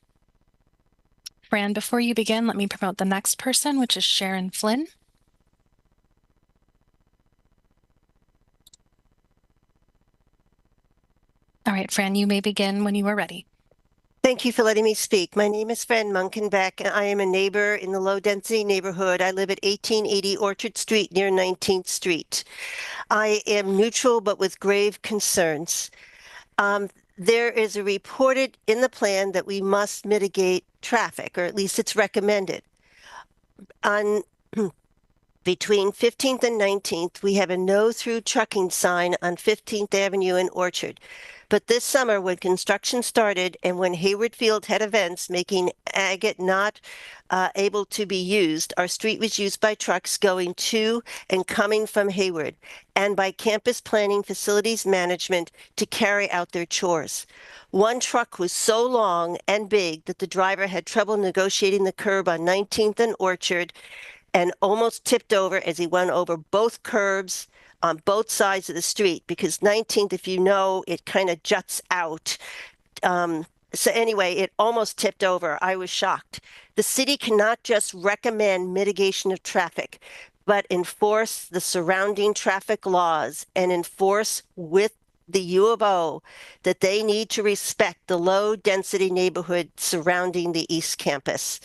S3: Fran, before you begin, let me promote the next person, which is Sharon Flynn. All right, Fran, you may begin when you are ready.
S9: Thank you for letting me speak. My name is Fran Munkenbeck, and I am a neighbor in the low-density neighborhood. I live at 1880 Orchard Street near 19th Street. I am neutral, but with grave concerns. There is a reported in the plan that we must mitigate traffic, or at least it's recommended. On between 15th and 19th, we have a no-through trucking sign on 15th Avenue in Orchard. But this summer, when construction started and when Hayward Field had events making agate not able to be used, our street was used by trucks going to and coming from Hayward and by campus planning facilities management to carry out their chores. One truck was so long and big that the driver had trouble negotiating the curb on 19th and Orchard and almost tipped over as he went over both curbs on both sides of the street, because 19th, if you know, it kind of juts out. So anyway, it almost tipped over. I was shocked. The city cannot just recommend mitigation of traffic, but enforce the surrounding traffic laws and enforce with the U of O that they need to respect the low density neighborhood surrounding the East Campus.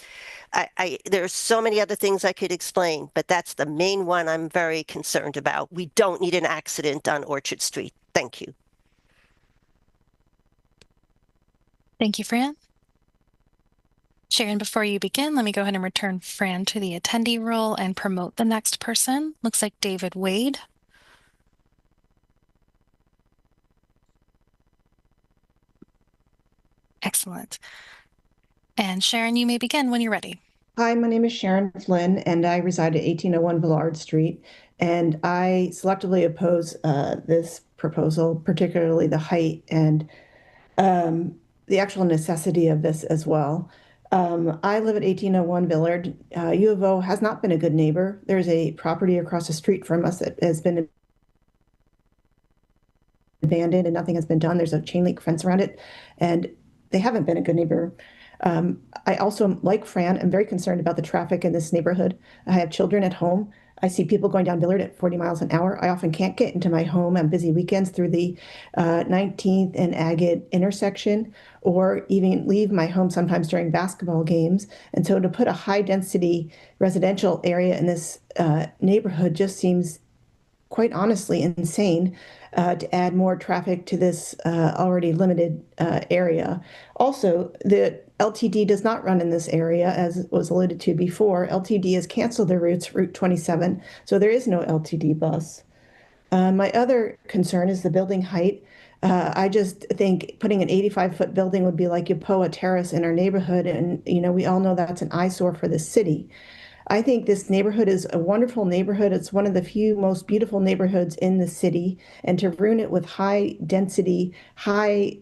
S9: There's so many other things I could explain, but that's the main one I'm very concerned about. We don't need an accident on Orchard Street. Thank you.
S3: Thank you, Fran. Sharon, before you begin, let me go ahead and return Fran to the attendee role and promote the next person. Looks like David Wade. Excellent. And Sharon, you may begin when you're ready.
S10: Hi, my name is Sharon Flynn, and I reside at 1801 Villard Street. And I selectively oppose this proposal, particularly the height and the actual necessity of this as well. I live at 1801 Villard. U of O has not been a good neighbor. There's a property across the street from us that has been abandoned and nothing has been done. There's a chain link fence around it, and they haven't been a good neighbor. I also, like Fran, am very concerned about the traffic in this neighborhood. I have children at home. I see people going down Villard at 40 miles an hour. I often can't get into my home on busy weekends through the 19th and Agate intersection, or even leave my home sometimes during basketball games. And so to put a high-density residential area in this neighborhood just seems, quite honestly, insane to add more traffic to this already limited area. Also, the LTD does not run in this area, as was alluded to before. LTD has canceled their routes, Route 27, so there is no LTD bus. My other concern is the building height. I just think putting an 85-foot building would be like Yapoa Terrace in our neighborhood, and we all know that's an eyesore for the city. I think this neighborhood is a wonderful neighborhood. It's one of the few most beautiful neighborhoods in the city, and to ruin it with high density, high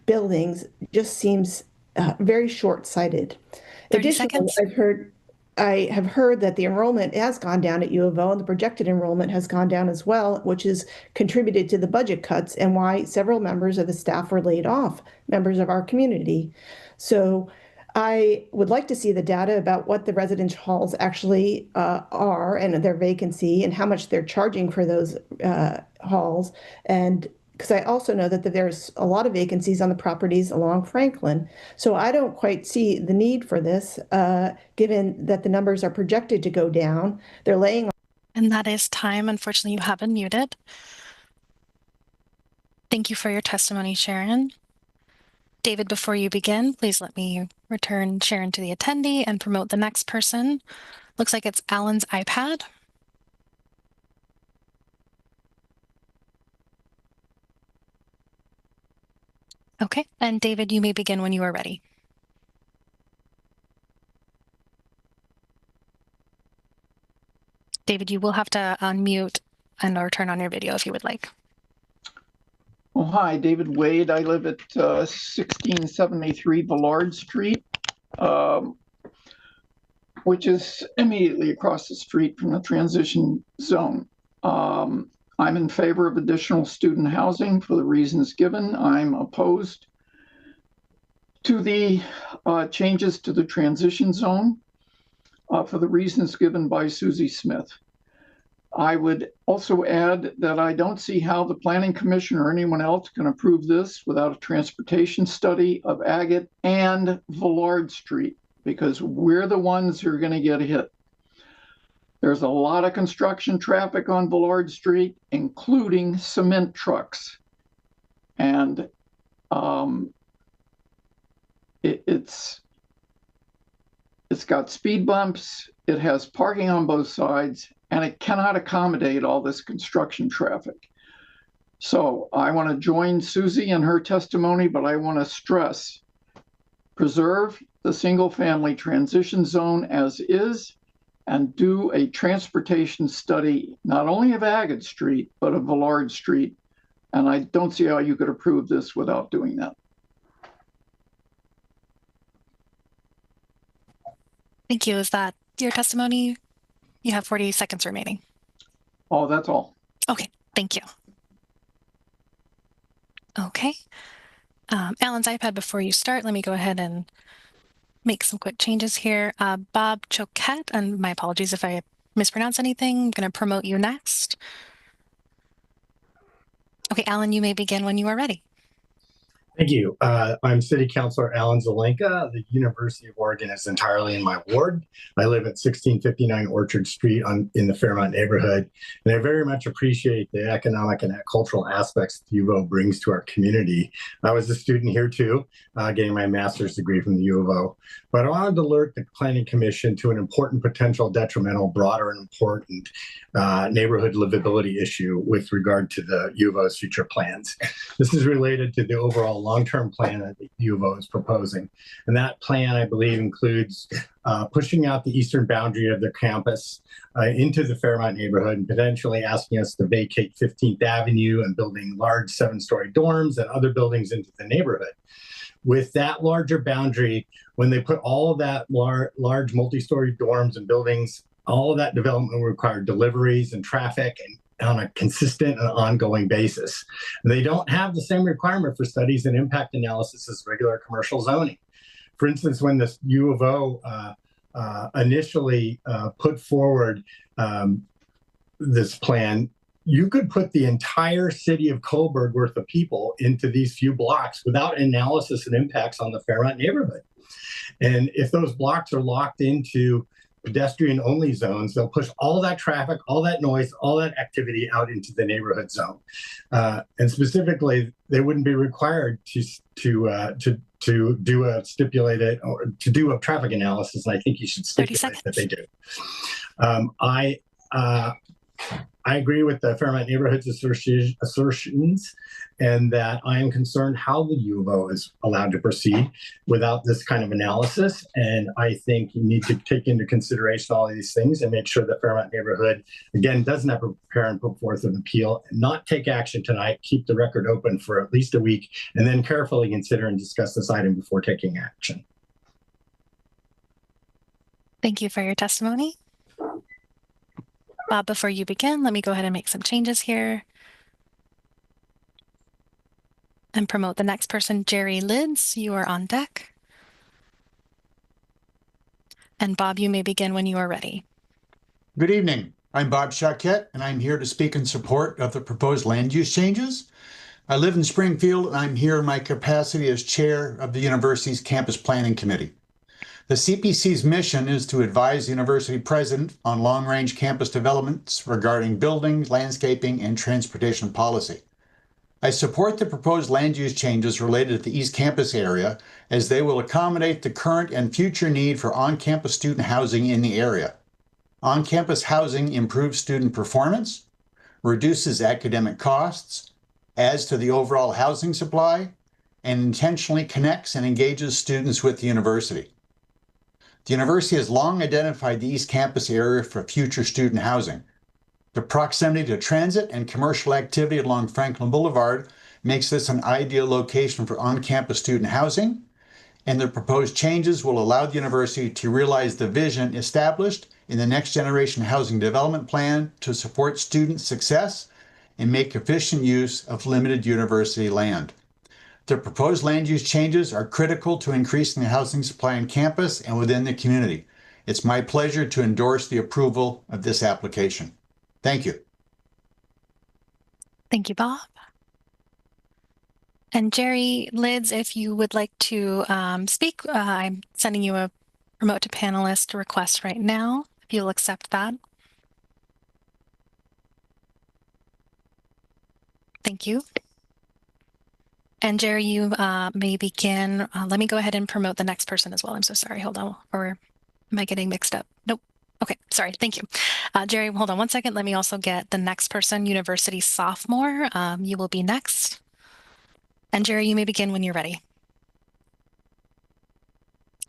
S10: buildings just seems very short-sighted.
S3: 30 seconds.
S10: I have heard that the enrollment has gone down at U of O, and the projected enrollment has gone down as well, which has contributed to the budget cuts and why several members of the staff were laid off, members of our community. So I would like to see the data about what the residential halls actually are and their vacancy and how much they're charging for those halls. And because I also know that there's a lot of vacancies on the properties along Franklin. So I don't quite see the need for this, given that the numbers are projected to go down. They're laying.
S3: And that is time. Unfortunately, you have been muted. Thank you for your testimony, Sharon. David, before you begin, please let me return Sharon to the attendee and promote the next person. Looks like it's Alan's iPad. Okay, and David, you may begin when you are ready. David, you will have to unmute and or turn on your video if you would like.
S11: Oh, hi, David Wade. I live at 1673 Villard Street, which is immediately across the street from the transition zone. I'm in favor of additional student housing for the reasons given. I'm opposed to the changes to the transition zone for the reasons given by Susie Smith. I would also add that I don't see how the Planning Commission or anyone else can approve this without a transportation study of Agate and Villard Street, because we're the ones who are going to get hit. There's a lot of construction traffic on Villard Street, including cement trucks. And it's got speed bumps, it has parking on both sides, and it cannot accommodate all this construction traffic. So I want to join Susie in her testimony, but I want to stress, preserve the single-family transition zone as is, and do a transportation study, not only of Agate Street, but of Villard Street. And I don't see how you could approve this without doing that.
S3: Thank you. Is that your testimony? You have 40 seconds remaining.
S11: Oh, that's all.
S3: Okay, thank you. Okay. Alan's iPad, before you start, let me go ahead and make some quick changes here. Bob Choquette, and my apologies if I mispronounce anything, I'm going to promote you next. Okay, Alan, you may begin when you are ready.
S12: Thank you. I'm City Councilor Alan Zelenka. The University of Oregon is entirely in my ward. I live at 1659 Orchard Street in the Fairmont neighborhood, and I very much appreciate the economic and cultural aspects that U of O brings to our community. I was a student here too, getting my master's degree from the U of O. But I wanted to alert the Planning Commission to an important potential detrimental, broader and important neighborhood livability issue with regard to the U of O's future plans. This is related to the overall long-term plan that the U of O is proposing. And that plan, I believe, includes pushing out the eastern boundary of the campus into the Fairmont neighborhood and potentially asking us to vacate 15th Avenue and building large 7-story dorms and other buildings into the neighborhood. With that larger boundary, when they put all of that large multi-story dorms and buildings, all of that development will require deliveries and traffic and on a consistent and ongoing basis. And they don't have the same requirement for studies and impact analysis as regular commercial zoning. For instance, when the U of O initially put forward this plan, you could put the entire city of Coburg worth of people into these few blocks without analysis and impacts on the Fairmont neighborhood. And if those blocks are locked into pedestrian-only zones, they'll push all that traffic, all that noise, all that activity out into the neighborhood zone. And specifically, they wouldn't be required to do a stipulated or to do a traffic analysis. And I think you should stipulate that they do. I agree with the Fairmont Neighborhoods assertions, and that I am concerned how the U of O is allowed to proceed without this kind of analysis. And I think you need to take into consideration all of these things and make sure the Fairmont neighborhood, again, doesn't have to prepare and put forth an appeal, and not take action tonight, keep the record open for at least a week, and then carefully consider and discuss this item before taking action.
S3: Thank you for your testimony. Bob, before you begin, let me go ahead and make some changes here and promote the next person, Jerry Lids. You are on deck. And Bob, you may begin when you are ready.
S13: Good evening. I'm Bob Choquette, and I'm here to speak in support of the proposed land use changes. I live in Springfield, and I'm here in my capacity as chair of the university's campus planning committee. The CPC's mission is to advise the university president on long-range campus developments regarding building, landscaping, and transportation policy. I support the proposed land use changes related to the East Campus area, as they will accommodate the current and future need for on-campus student housing in the area. On-campus housing improves student performance, reduces academic costs, adds to the overall housing supply, and intentionally connects and engages students with the university. The university has long identified the East Campus area for future student housing. The proximity to transit and commercial activity along Franklin Boulevard makes this an ideal location for on-campus student housing, and the proposed changes will allow the university to realize the vision established in the Next Generation Housing Development Plan to support student success and make efficient use of limited university land. The proposed land use changes are critical to increasing the housing supply on campus and within the community. It's my pleasure to endorse the approval of this application. Thank you.
S3: Thank you, Bob. And Jerry Lids, if you would like to speak, I'm sending you a promote to panelist request right now, if you'll accept that. Thank you. And Jerry, you may begin. Let me go ahead and promote the next person as well. I'm so sorry. Hold on. Or am I getting mixed up? Nope. Okay. Sorry. Thank you. Jerry, hold on one second. Let me also get the next person, university sophomore. You will be next. And Jerry, you may begin when you're ready.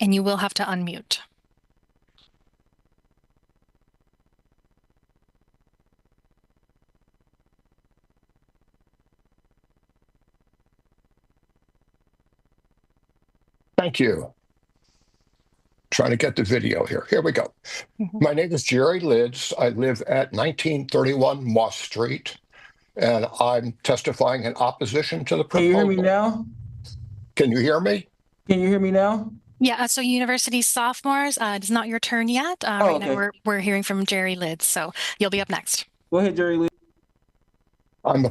S3: And you will have to unmute.
S14: Thank you. Trying to get the video here. Here we go. My name is Jerry Lids. I live at 1931 Moss Street, and I'm testifying in opposition to the proposal.
S15: Can you hear me now?
S14: Can you hear me?
S15: Can you hear me now?
S3: Yeah, so university sophomores, it's not your turn yet. Right now we're hearing from Jerry Lids, so you'll be up next.
S15: Go ahead, Jerry Lids.
S14: I'm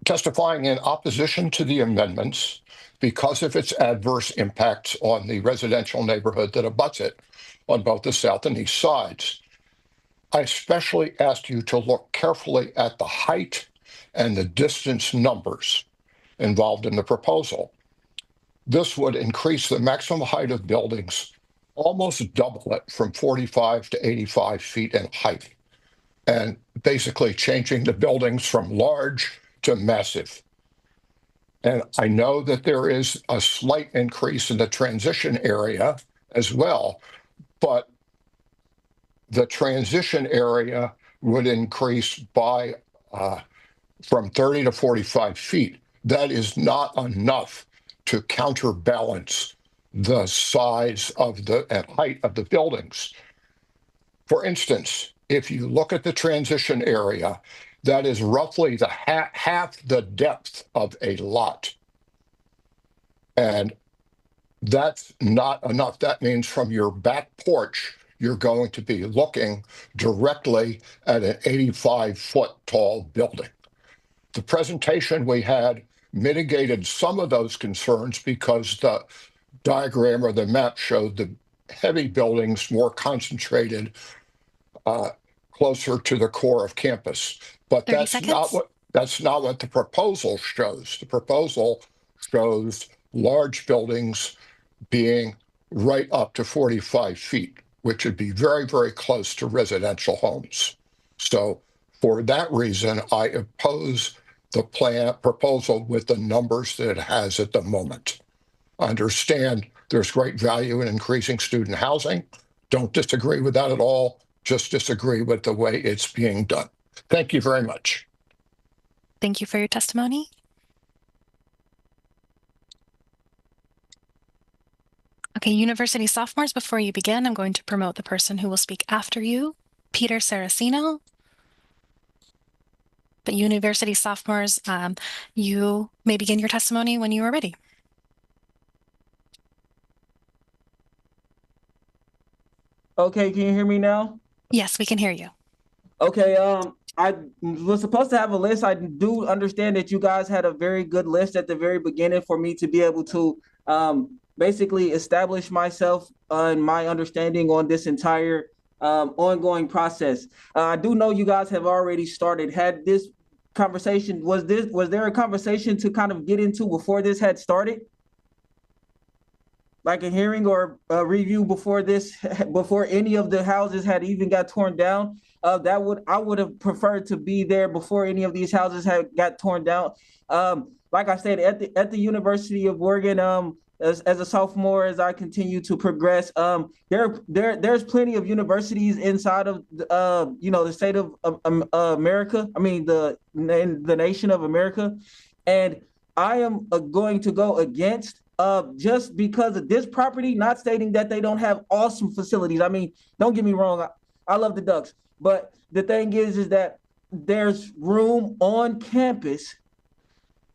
S14: testifying in opposition to the amendments because of its adverse impacts on the residential neighborhood that abuts it on both the south and east sides. I especially asked you to look carefully at the height and the distance numbers involved in the proposal. This would increase the maximum height of buildings, almost double it from 45 to 85 feet in height, and basically changing the buildings from large to massive. And I know that there is a slight increase in the transition area as well, but the transition area would increase by from 30 to 45 feet. That is not enough to counterbalance the size of the and height of the buildings. For instance, if you look at the transition area, that is roughly the half the depth of a lot. And that's not enough. That means from your back porch, you're going to be looking directly at an 85-foot tall building. The presentation we had mitigated some of those concerns because the diagram or the map showed the heavy buildings more concentrated closer to the core of campus. But that's not what the proposal shows. The proposal shows large buildings being right up to 45 feet, which would be very, very close to residential homes. So for that reason, I oppose the proposal with the numbers that it has at the moment. I understand there's great value in increasing student housing. Don't disagree with that at all. Just disagree with the way it's being done. Thank you very much.
S3: Thank you for your testimony. Okay, university sophomores, before you begin, I'm going to promote the person who will speak after you, Peter Saracino. But university sophomores, you may begin your testimony when you are ready.
S15: Okay, can you hear me now?
S3: Yes, we can hear you.
S15: Okay, I was supposed to have a list. I do understand that you guys had a very good list at the very beginning for me to be able to basically establish myself and my understanding on this entire ongoing process. I do know you guys have already started. Had this conversation, was there a conversation to kind of get into before this had started? Like a hearing or a review before any of the houses had even got torn down? I would have preferred to be there before any of these houses had got torn down. Like I said, at the University of Oregon, as a sophomore, as I continue to progress, there's plenty of universities inside of the state of America. I mean the nation of America, and I am going to go against just because of this property, not stating that they don't have awesome facilities. I mean, don't get me wrong, I love the Ducks, but the thing is that there's room on campus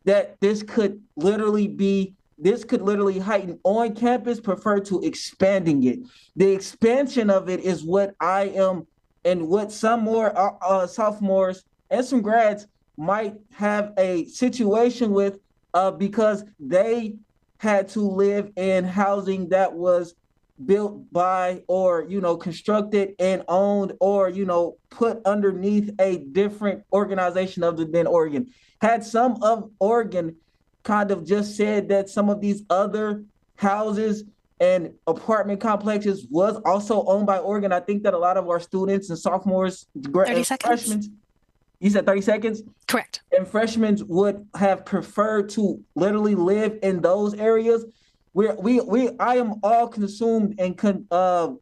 S15: that this could literally heighten on campus, prefer to expanding it. The expansion of it is what I am, and what some more sophomores and some grads might have a situation with, because they had to live in housing that was built by, or constructed and owned, or put underneath a different organization other than Oregon. Had some of Oregon kind of just said that some of these other houses and apartment complexes was also owned by Oregon, I think that a lot of our students and sophomores,
S3: 30 seconds.
S15: freshmen, you said 30 seconds?
S3: Correct.
S15: And freshmen would have preferred to literally live in those areas. I am all consumed and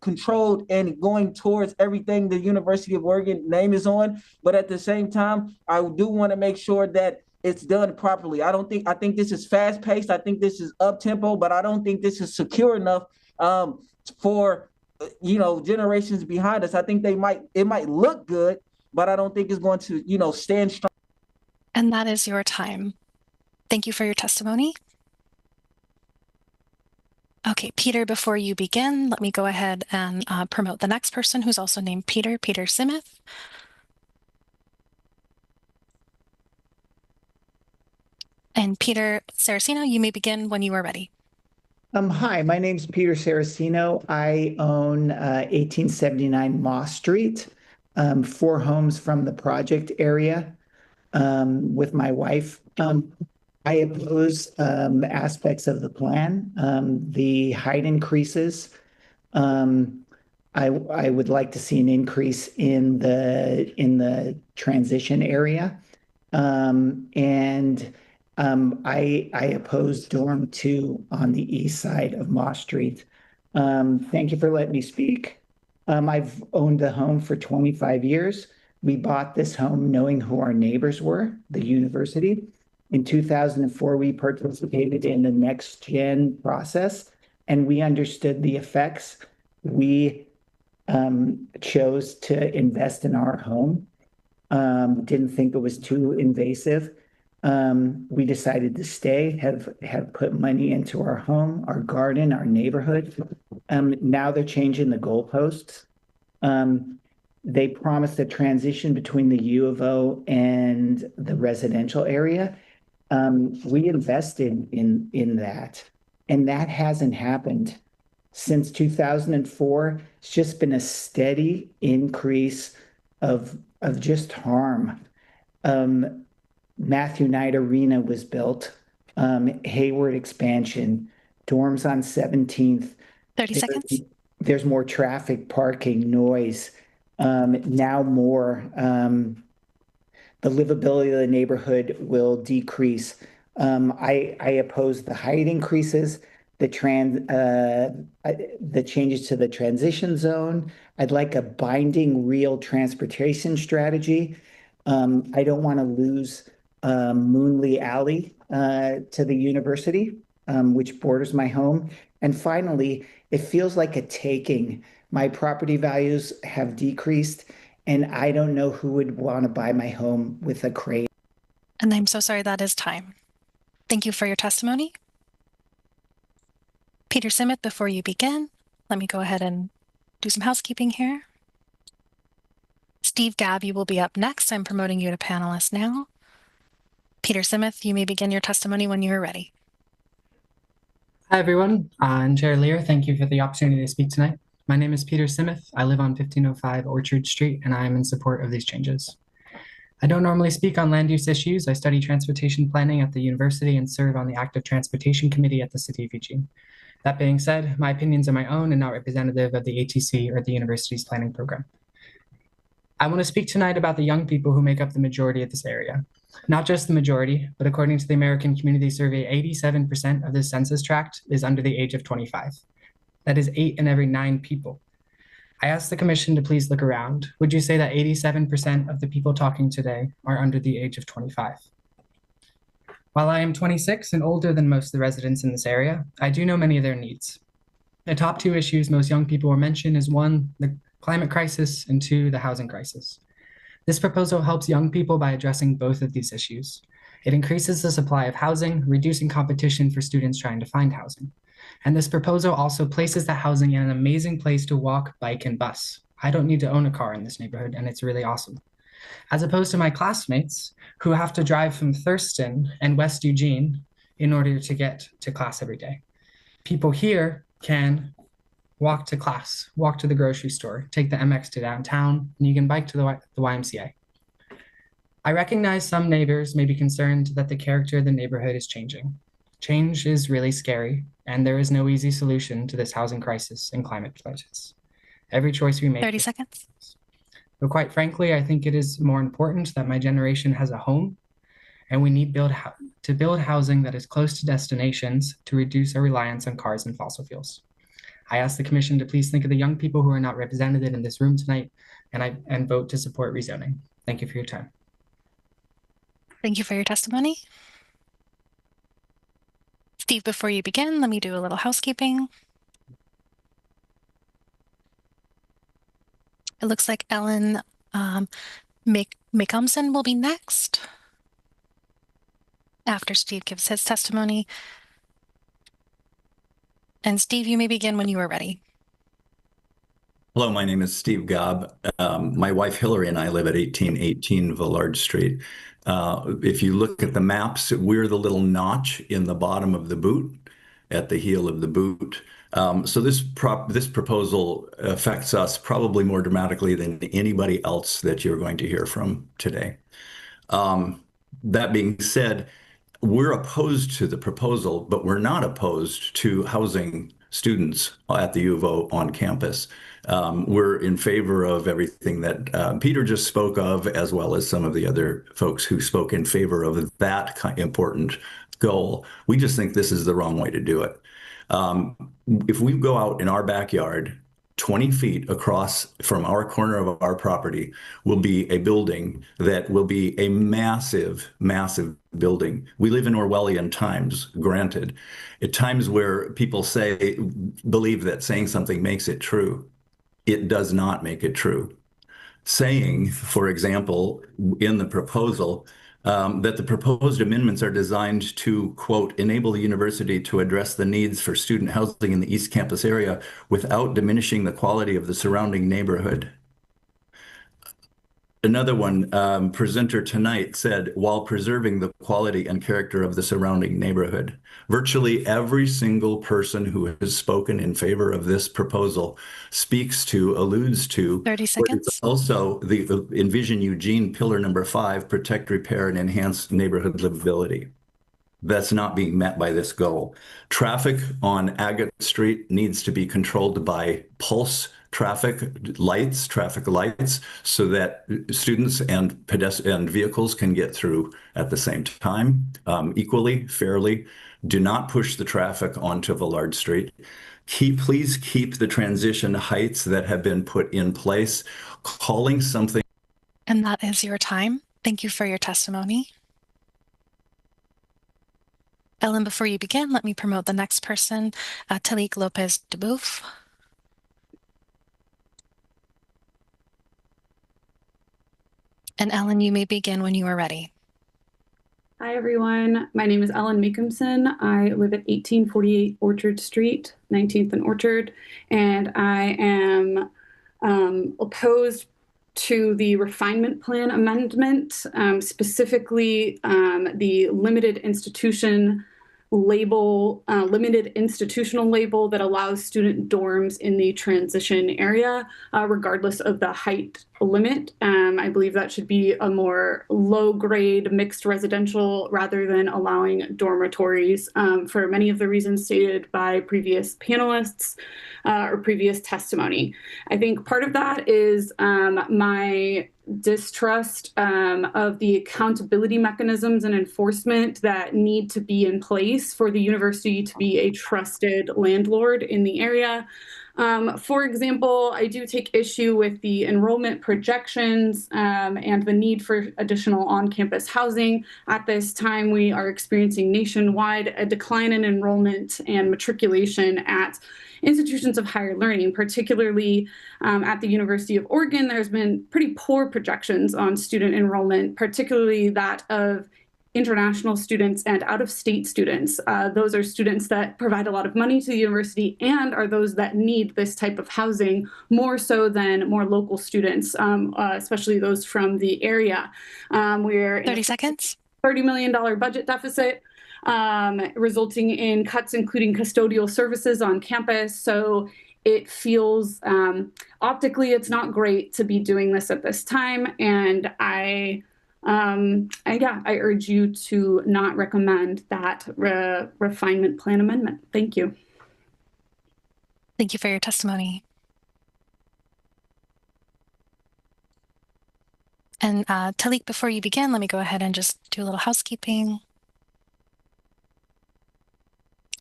S15: controlled and going towards everything the University of Oregon name is on. But at the same time, I do want to make sure that it's done properly. I think this is fast paced. I think this is up tempo, but I don't think this is secure enough for generations behind us. I think it might look good, but I don't think it's going to, stand strong.
S3: And that is your time. Thank you for your testimony. Okay, Peter, before you begin, let me go ahead and promote the next person who's also named Peter Simith. And Peter Saracino, you may begin when you are ready.
S16: Hi, my name's Peter Saracino. I own 1879 Moss Street, 4 homes from the project area with my wife. I oppose aspects of the plan, the height increases. I would like to see an increase in the transition area. And I oppose dorm 2 on the east side of Moss Street. Thank you for letting me speak. I've owned the home for 25 years. We bought this home knowing who our neighbors were, the university. In 2004, we participated in the next gen process, and we understood the effects. We chose to invest in our home. Didn't think it was too invasive. We decided to stay, have put money into our home, our garden, our neighborhood. Now they're changing the goalposts. They promised a transition between the U of O and the residential area. We invested in that, and that hasn't happened. Since 2004, it's just been a steady increase of just harm. Matthew Knight Arena was built, Hayward expansion, dorms on 17th.
S3: 30 seconds.
S16: There's more traffic, parking, noise. Now more, the livability of the neighborhood will decrease. I oppose the height increases, the changes to the transition zone. I'd like a binding real transportation strategy. I don't want to lose Moonley Alley to the university, which borders my home. And finally, it feels like a taking. My property values have decreased, and I don't know who would want to buy my home with a crane.
S3: And I'm so sorry, that is time. Thank you for your testimony. Peter Simmet, before you begin, let me go ahead and do some housekeeping here. Steve Gabb, you will be up next. I'm promoting you to panelist now. Peter Simmet, you may begin your testimony when you are ready.
S17: Hi, everyone. And Chair Lear, thank you for the opportunity to speak tonight. My name is Peter Simmet. I live on 1505 Orchard Street, and I am in support of these changes. I don't normally speak on land use issues. I study transportation planning at the university and serve on the Active Transportation Committee at the City of Eugene. That being said, my opinions are my own and not representative of the ATC or the university's planning program. I want to speak tonight about the young people who make up the majority of this area. Not just the majority, but according to the American Community Survey, 87% of this census tract is under the age of 25. That is 8 in every 9 people. I asked the commission to please look around. Would you say that 87% of the people talking today are under the age of 25? While I am 26 and older than most of the residents in this area, I do know many of their needs. The top 2 issues most young people will mention is 1, the climate crisis, and 2, the housing crisis. This proposal helps young people by addressing both of these issues. It increases the supply of housing, reducing competition for students trying to find housing. And this proposal also places that housing in an amazing place to walk, bike, and bus. I don't need to own a car in this neighborhood, and it's really awesome. As opposed to my classmates who have to drive from Thurston and West Eugene in order to get to class every day. People here can walk to class, walk to the grocery store, take the MX to downtown, and you can bike to the YMCA. I recognize some neighbors may be concerned that the character of the neighborhood is changing. Change is really scary, and there is no easy solution to this housing crisis and climate crisis. Every choice we make—
S3: 30 seconds.
S17: But quite frankly, I think it is more important that my generation has a home, and we need to build housing that is close to destinations to reduce our reliance on cars and fossil fuels. I ask the commission to please think of the young people who are not represented in this room tonight and vote to support rezoning. Thank you for your time.
S3: Thank you for your testimony. Steve, before you begin, let me do a little housekeeping. It looks like Ellen Macomson will be next after Steve gives his testimony. And Steve, you may begin when you are ready.
S18: Hello, my name is Steve Gabb. My wife Hillary and I live at 1818 Villard Street. If you look at the maps, we're the little notch in the bottom of the boot, at the heel of the boot. So this proposal affects us probably more dramatically than anybody else that you're going to hear from today. That being said, we're opposed to the proposal, but we're not opposed to housing students at the U of O on campus. We're in favor of everything that Peter just spoke of, as well as some of the other folks who spoke in favor of that important goal. We just think this is the wrong way to do it. If we go out in our backyard, 20 feet across from our corner of our property will be a building that will be a massive, massive building. We live in Orwellian times, granted, at times where people believe that saying something makes it true. It does not make it true. Saying, for example, in the proposal, that the proposed amendments are designed to, quote, enable the university to address the needs for student housing in the East Campus area without diminishing the quality of the surrounding neighborhood. Another one, presenter tonight said, while preserving the quality and character of the surrounding neighborhood. Virtually every single person who has spoken in favor of this proposal alludes to
S3: 30 seconds.
S18: Also the Envision Eugene pillar number 5, protect, repair, and enhance neighborhood livability. That's not being met by this goal. Traffic on Agate Street needs to be controlled by pulse traffic lights, so that students and pedestrians and vehicles can get through at the same time, equally, fairly. Do not push the traffic onto Villard Street. Please keep the transition heights that have been put in place. Calling something.
S3: And that is your time. Thank you for your testimony. Ellen, before you begin, let me promote the next person, Talik Lopez Dubouf. And Ellen, you may begin when you are ready.
S19: Hi, everyone. My name is Ellen Meekumson. I live at 1848 Orchard Street, 19th and Orchard, and I am opposed to the refinement plan amendment, specifically the limited institutional label that allows student dorms in the transition area, regardless of the height limit. I believe that should be a more low-grade mixed residential rather than allowing dormitories for many of the reasons stated by previous panelists or previous testimony. I think part of that is my distrust of the accountability mechanisms and enforcement that need to be in place for the university to be a trusted landlord in the area. For example, I do take issue with the enrollment projections and the need for additional on-campus housing. At this time, we are experiencing nationwide a decline in enrollment and matriculation at institutions of higher learning, particularly at the University of Oregon. There's been pretty poor projections on student enrollment, particularly that of international students and out-of-state students. Those are students that provide a lot of money to the university and are those that need this type of housing more so than more local students, especially those from the area. We're in
S3: 30 seconds.
S19: $30 million budget deficit, resulting in cuts, including custodial services on campus. So it feels optically, it's not great to be doing this at this time. And I urge you to not recommend that refinement plan amendment. Thank you.
S3: Thank you for your testimony. And Talik, before you begin, let me go ahead and just do a little housekeeping.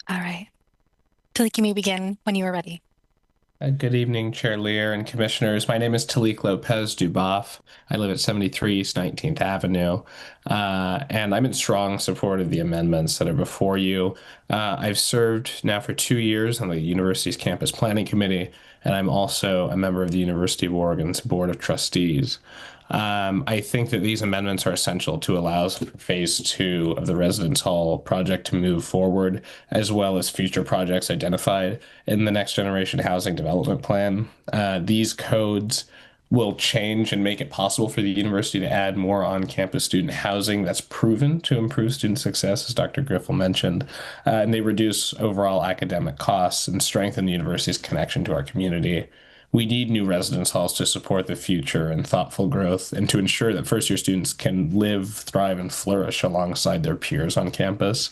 S3: All right. Talik, you may begin when you are ready.
S20: Good evening, Chair Lear and Commissioners. My name is Talik Lopez Duboff. I live at 73 East 19th Avenue, and I'm in strong support of the amendments that are before you. I've served now for 2 years on the university's campus planning committee, and I'm also a member of the University of Oregon's Board of Trustees. I think that these amendments are essential to allow phase 2 of the Residence Hall project to move forward, as well as future projects identified in the Next Generation Housing Development Plan. These codes will change and make it possible for the university to add more on-campus student housing that's proven to improve student success, as Dr. Griffel mentioned, and they reduce overall academic costs and strengthen the university's connection to our community. We need new residence halls to support the future and thoughtful growth and to ensure that first-year students can live, thrive, and flourish alongside their peers on campus.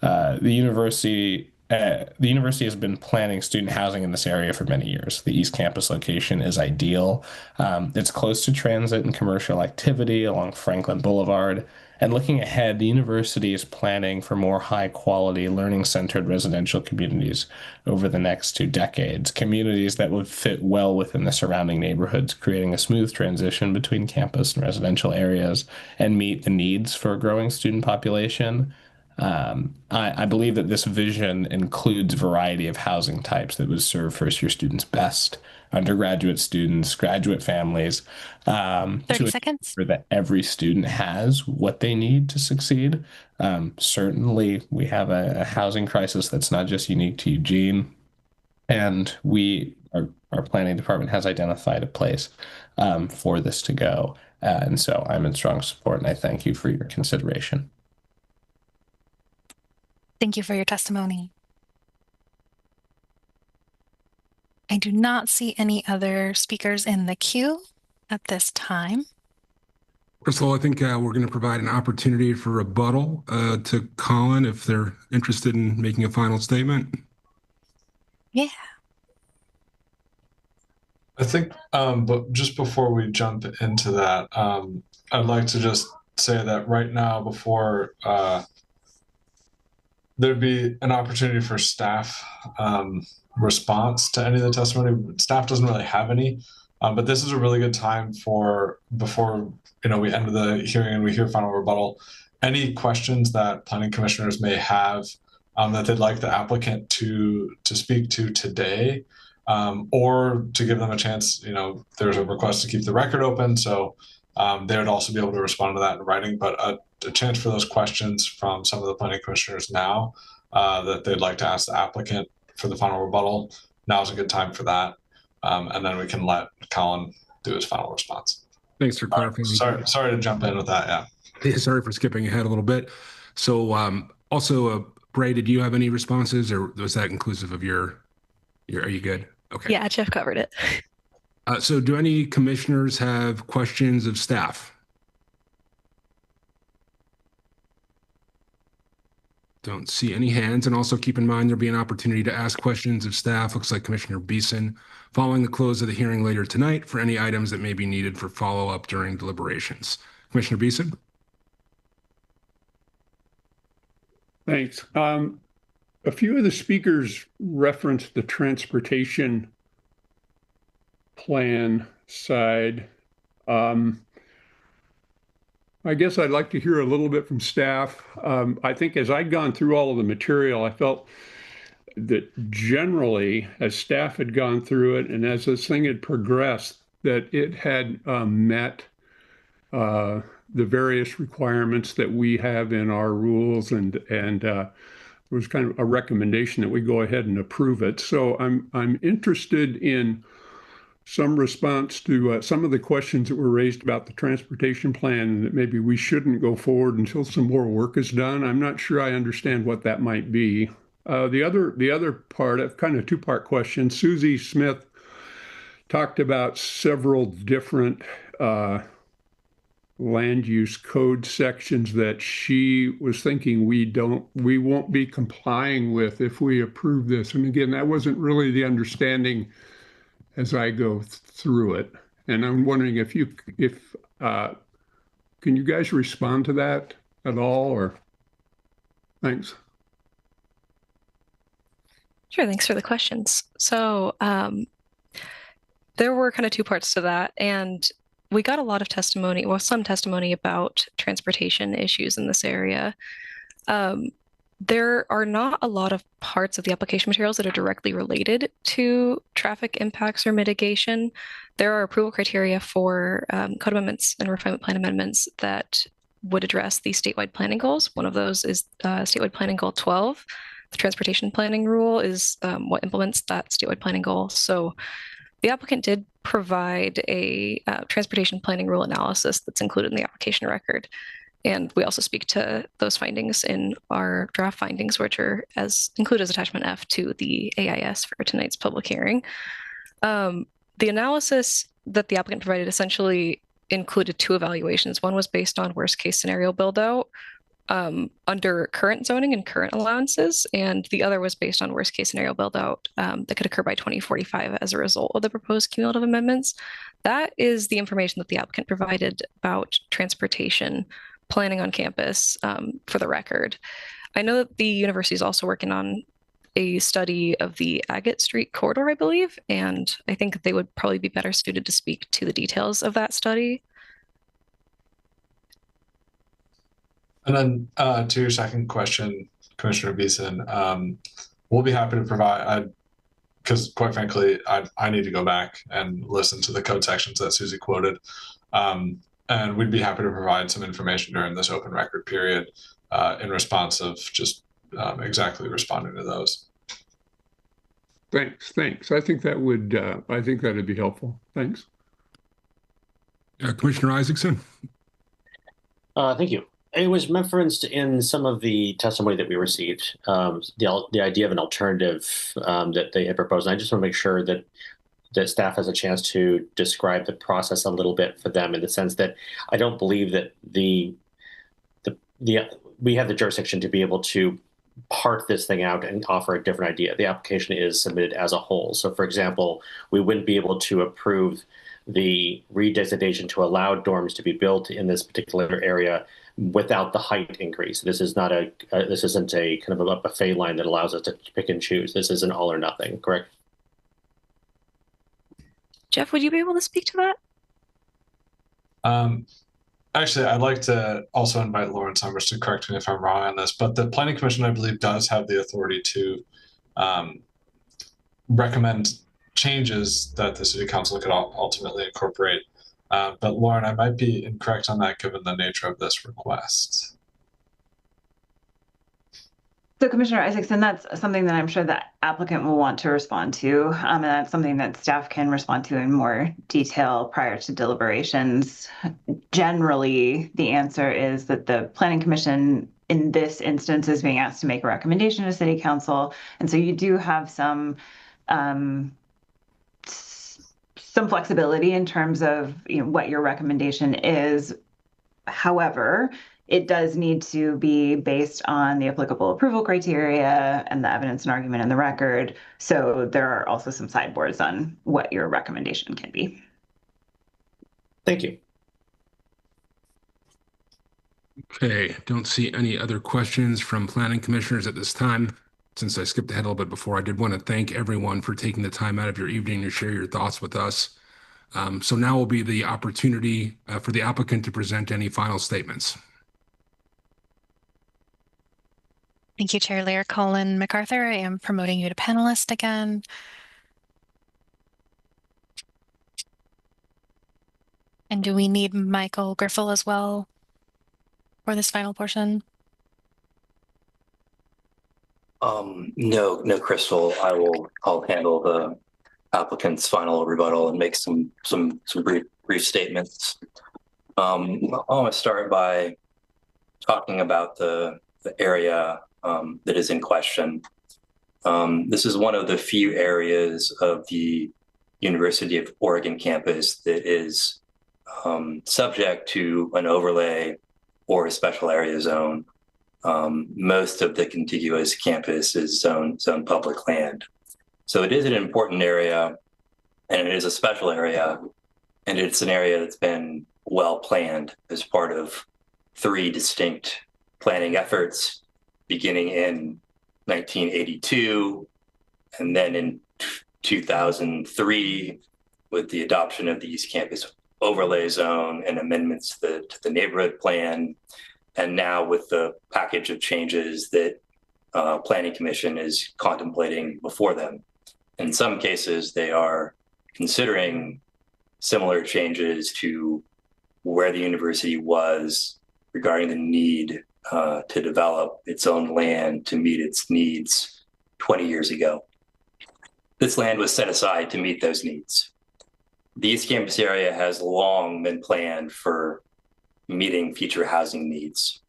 S20: The university the university has been planning student housing in this area for many years. The East Campus location is ideal. It's close to transit and commercial activity along Franklin Boulevard. And looking ahead, the university is planning for more high-quality, learning-centered residential communities over the next 2 decades, communities that would fit well within the surrounding neighborhoods, creating a smooth transition between campus and residential areas and meet the needs for a growing student population. I believe that this vision includes a variety of housing types that would serve first-year students best, undergraduate students, graduate families,
S3: 30 seconds.
S20: ensure that every student has what they need to succeed. Certainly, we have a housing crisis that's not just unique to Eugene, and our planning department has identified a place for this to go. And so I'm in strong support, and I thank you for your consideration.
S3: Thank you for your testimony. I do not see any other speakers in the queue at this time.
S1: Crystal, I think we're going to provide an opportunity for rebuttal to Colin if they're interested in making a final statement.
S3: Yeah.
S21: I think, but just before we jump into that, I'd like to just say that right now, before there'd be an opportunity for staff response to any of the testimony. Staff doesn't really have any, but this is a really good time for, before we end the hearing and we hear final rebuttal, any questions that planning commissioners may have that they'd like the applicant to speak to today, or to give them a chance. There's a request to keep the record open, so they would also be able to respond to that in writing, but a chance for those questions from some of the planning commissioners now that they'd like to ask the applicant for the final rebuttal. Now's a good time for that. And then we can let Colin do his final response.
S1: Thanks for clarifying.
S21: Sorry to jump in with that. Yeah.
S1: Sorry for skipping ahead a little bit. So also, Bray, did you have any responses, or was that inclusive of are you good? Okay.
S4: Yeah, Jeff covered it.
S1: So do any commissioners have questions of staff? Don't see any hands. And also keep in mind there'll be an opportunity to ask questions of staff. Looks like Commissioner Beeson following the close of the hearing later tonight for any items that may be needed for follow-up during deliberations. Commissioner Beeson?
S2: Thanks. A few of the speakers referenced the transportation plan side. I guess I'd like to hear a little bit from staff. I think as I'd gone through all of the material, I felt that generally, as staff had gone through it and as this thing had progressed, that it had met the various requirements that we have in our rules, and it was kind of a recommendation that we go ahead and approve it. So I'm interested in some response to some of the questions that were raised about the transportation plan, and that maybe we shouldn't go forward until some more work is done. I'm not sure I understand what that might be. The other part, a kind of two-part question. Susie Smith talked about several different land use code sections that she was thinking we won't be complying with if we approve this. And again, that wasn't really the understanding as I go through it. And I'm wondering if can you guys respond to that at all, or thanks.
S4: Sure, thanks for the questions. So there were kind of two parts to that, and we got a lot of testimony, well, some testimony about transportation issues in this area. There are not a lot of parts of the application materials that are directly related to traffic impacts or mitigation. There are approval criteria for code amendments and refinement plan amendments that would address the statewide planning goals. One of those is statewide planning goal 12. The transportation planning rule is what implements that statewide planning goal. So the applicant did provide a transportation planning rule analysis that's included in the application record. And we also speak to those findings in our draft findings, which are included as attachment F to the AIS for tonight's public hearing. The analysis that the applicant provided essentially included two evaluations. One was based on worst case scenario build out, under current zoning and current allowances, and the other was based on worst case scenario build out that could occur by 2045 as a result of the proposed cumulative amendments. That is the information that the applicant provided about transportation planning on campus, for the record. I know that the university is also working on a study of the Agate Street corridor, I believe, and I think they would probably be better suited to speak to the details of that study.
S21: And then to your second question, Commissioner Beeson, we'll be happy to provide, because quite frankly, I need to go back and listen to the code sections that Susie quoted. And we'd be happy to provide some information during this open record period in response of just exactly responding to those.
S2: Thanks. I think that'd be helpful. Thanks.
S1: Commissioner Isaacson.
S6: Thank you. It was referenced in some of the testimony that we received, the idea of an alternative that they had proposed. And I just want to make sure that staff has a chance to describe the process a little bit for them, in the sense that I don't believe that we have the jurisdiction to be able to part this thing out and offer a different idea. The application is submitted as a whole. So, for example, we wouldn't be able to approve the redesignation to allow dorms to be built in this particular area without the height increase. This is not this isn't a kind of a buffet line that allows us to pick and choose. This is an all or nothing, correct?
S4: Jeff, would you be able to speak to
S21: that? Actually, I'd like to also invite Lauren Summers to correct me if I'm wrong on this, but the Planning Commission, I believe, does have the authority to recommend changes that the City Council could ultimately incorporate. But Lauren, I might be incorrect on that given the nature of this request.
S22: So Commissioner Isaacson, that's something that I'm sure the applicant will want to respond to. And that's something that staff can respond to in more detail prior to deliberations. Generally, the answer is that the Planning Commission in this instance is being asked to make a recommendation to City Council. And so you do have some flexibility in terms of what your recommendation is. However, it does need to be based on the applicable approval criteria and the evidence and argument in the record. So there are also some sideboards on what your recommendation can be.
S6: Thank you.
S1: Okay, don't see any other questions from planning commissioners at this time. Since I skipped ahead a little bit before, I did want to thank everyone for taking the time out of your evening to share your thoughts with us. So now will be the opportunity for the applicant to present any final statements.
S3: Thank you, Chair Lear. Colin MacArthur, I am promoting you to panelist again. And do we need Michael Griffel as well for this final portion?
S5: No, Crystal. I'll handle the applicant's final rebuttal and make some brief statements. I want to start by talking about the area that is in question. This is one of the few areas of the University of Oregon campus that is subject to an overlay or a special area zone. Most of the contiguous campus is zone public land. So it is an important area, and it is a special area, and it's an area that's been well planned as part of 3 distinct planning efforts, beginning in 1982, and then in 2003 with the adoption of the East Campus Overlay Zone and amendments to the neighborhood plan, and now with the package of changes that Planning Commission is contemplating before them. In some cases, they are considering similar changes to where the university was regarding the need to develop its own land to meet its needs 20 years ago. This land was set aside to meet those needs. The East Campus area has long been planned for meeting future housing needs.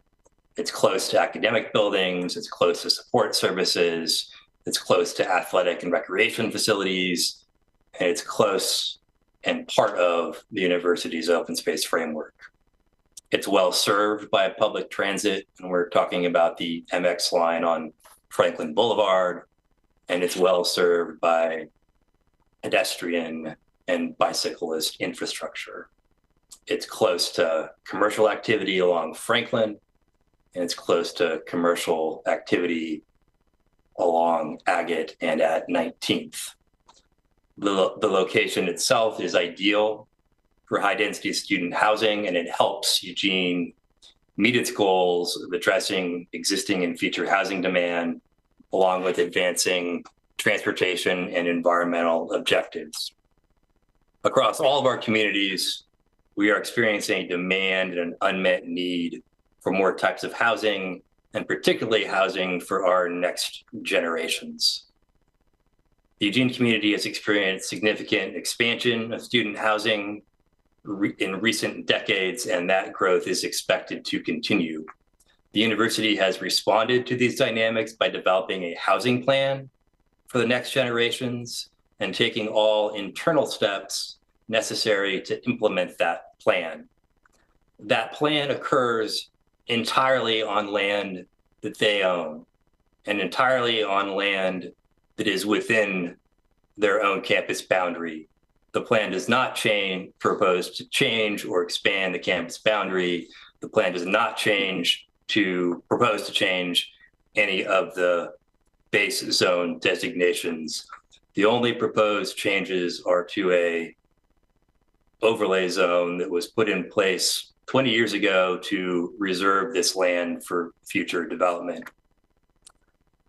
S5: It's close to academic buildings, it's close to support services, it's close to athletic and recreation facilities, and it's close and part of the university's open space framework. It's well served by public transit, and we're talking about the MX line on Franklin Boulevard, and it's well served by pedestrian and bicyclist infrastructure. It's close to commercial activity along Franklin, and it's close to commercial activity along Agate and at 19th. The location itself is ideal for high-density student housing, and it helps Eugene meet its goals of addressing existing and future housing demand, along with advancing transportation and environmental objectives. Across all of our communities, we are experiencing a demand and an unmet need for more types of housing, and particularly housing for our next generations. The Eugene community has experienced significant expansion of student housing in recent decades, and that growth is expected to continue. The university has responded to these dynamics by developing a housing plan for the next generations and taking all internal steps necessary to implement that plan. That plan occurs entirely on land that they own and entirely on land that is within their own campus boundary. The plan does not propose to change or expand the campus boundary. The plan does not propose to change any of the base zone designations. The only proposed changes are to a overlay zone that was put in place 20 years ago to reserve this land for future development.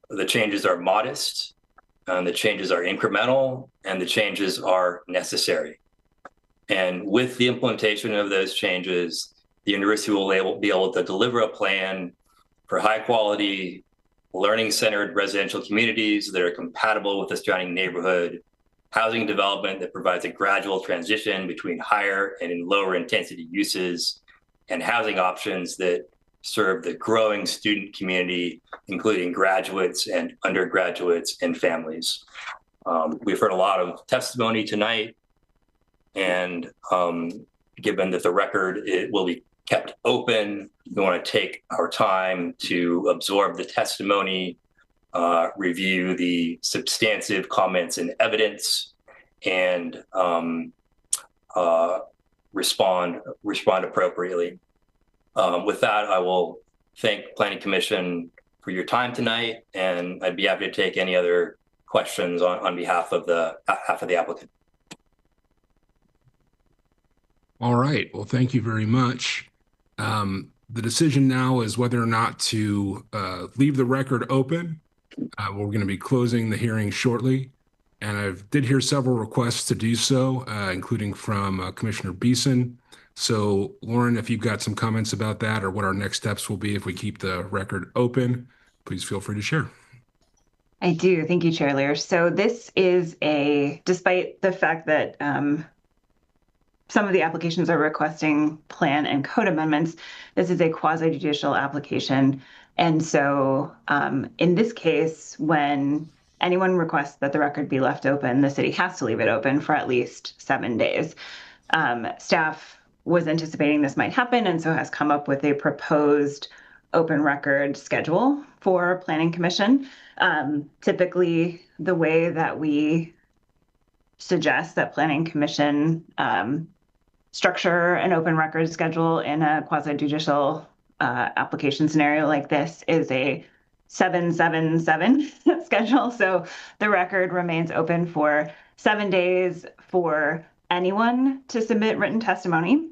S5: The changes are modest, and the changes are incremental, and the changes are necessary. And with the implementation of those changes, the university will be able to deliver a plan for high quality, learning-centered residential communities that are compatible with the surrounding neighborhood, housing development that provides a gradual transition between higher and lower intensity uses, and housing options that serve the growing student community, including graduates and undergraduates and families. We've heard a lot of testimony tonight, and given that the record will be kept open, we want to take our time to absorb the testimony, review the substantive comments and evidence, and respond appropriately. With that, I will thank Planning Commission for your time tonight, and I'd be happy to take any other questions on behalf of the applicant.
S1: All right. Well, thank you very much. The decision now is whether or not to leave the record open. We're going to be closing the hearing shortly, and I did hear several requests to do so, including from Commissioner Beeson. So, Lauren, if you've got some comments about that or what our next steps will be if we keep the record open, please feel free to share.
S22: I do. Thank you, Chair Lear. So this is despite the fact that some of the applications are requesting plan and code amendments, this is a quasi-judicial application. And so in this case, when anyone requests that the record be left open, the city has to leave it open for at least 7 days. Staff was anticipating this might happen, and so has come up with a proposed open record schedule for Planning Commission. Typically, the way that we suggest that Planning Commission structure an open record schedule in a quasi-judicial application scenario like this is a 7-7-7 schedule. So the record remains open for 7 days for anyone to submit written testimony.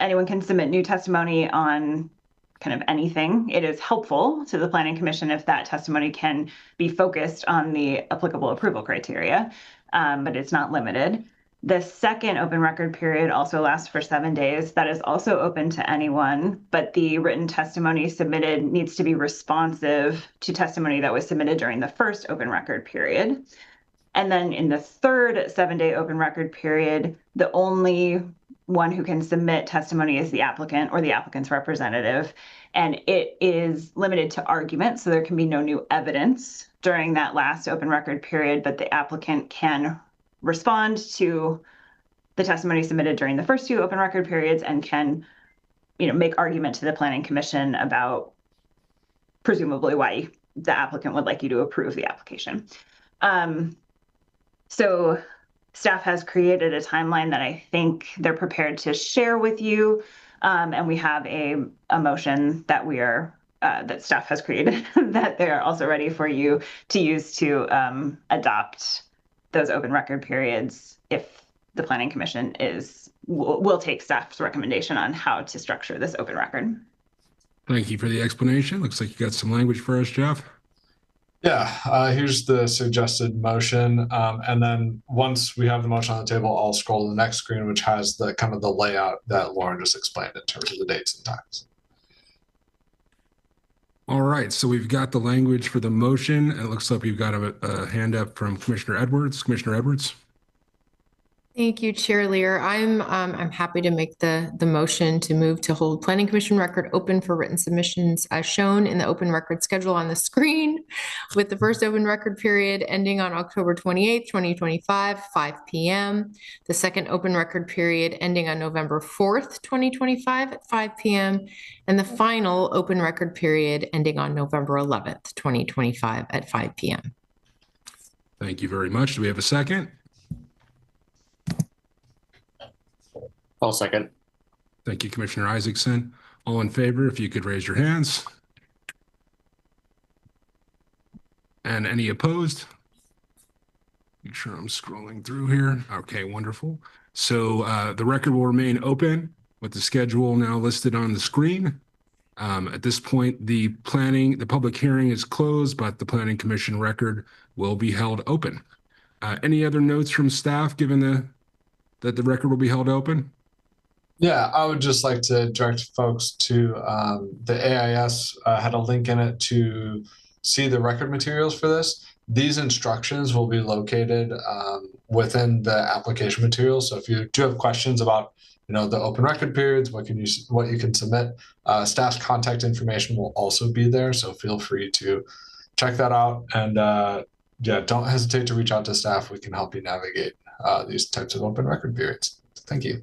S22: Anyone can submit new testimony on kind of anything. It is helpful to the Planning Commission if that testimony can be focused on the applicable approval criteria, but it's not limited. The second open record period also lasts for 7 days. That is also open to anyone, but the written testimony submitted needs to be responsive to testimony that was submitted during the first open record period. And then in the third 7-day open record period, the only one who can submit testimony is the applicant or the applicant's representative. And it is limited to argument, so there can be no new evidence during that last open record period, but the applicant can respond to the testimony submitted during the first 2 open record periods and can, make argument to the Planning Commission about presumably why the applicant would like you to approve the application. So staff has created a timeline that I think they're prepared to share with you. And we have a motion that that staff has created that they're also ready for you to use to adopt those open record periods if the Planning Commission will take staff's recommendation on how to structure this open record.
S1: Thank you for the explanation. Looks like you got some language for us, Jeff.
S21: Yeah, here's the suggested motion. And then once we have the motion on the table, I'll scroll to the next screen, which has the kind of the layout that Lauren just explained in terms of the dates and times.
S1: All right, so we've got the language for the motion. And it looks like we've got a hand up from Commissioner Edwards. Commissioner Edwards.
S7: Thank you, Chair Lear. I'm happy to make the motion to move to hold Planning Commission record open for written submissions as shown in the open record schedule on the screen, with the first open record period ending on October 28th, 2025, 5 p.m. The second open record period ending on November 4th, 2025 at 5 p.m. And the final open record period ending on November 11th, 2025 at 5 p.m.
S1: Thank you very much. Do we have a second?
S6: I'll second.
S1: Thank you, Commissioner Isaacson. All in favor, if you could raise your hands. And any opposed? Make sure I'm scrolling through here. Okay, wonderful. So the record will remain open with the schedule now listed on the screen. At this point, the public hearing is closed, but the Planning Commission record will be held open. Any other notes from staff, given that the record will be held open?
S21: Yeah, I would just like to direct folks to the AIS had a link in it to see the record materials for this. These instructions will be located within the application materials. So if you do have questions about the open record periods, what you can submit, staff's contact information will also be there. So feel free to check that out. And yeah, don't hesitate to reach out to staff. We can help you navigate these types of open record periods. Thank you.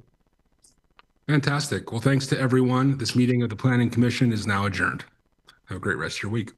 S1: Fantastic. Well, thanks to everyone. This meeting of the Planning Commission is now adjourned. Have a great rest of your week.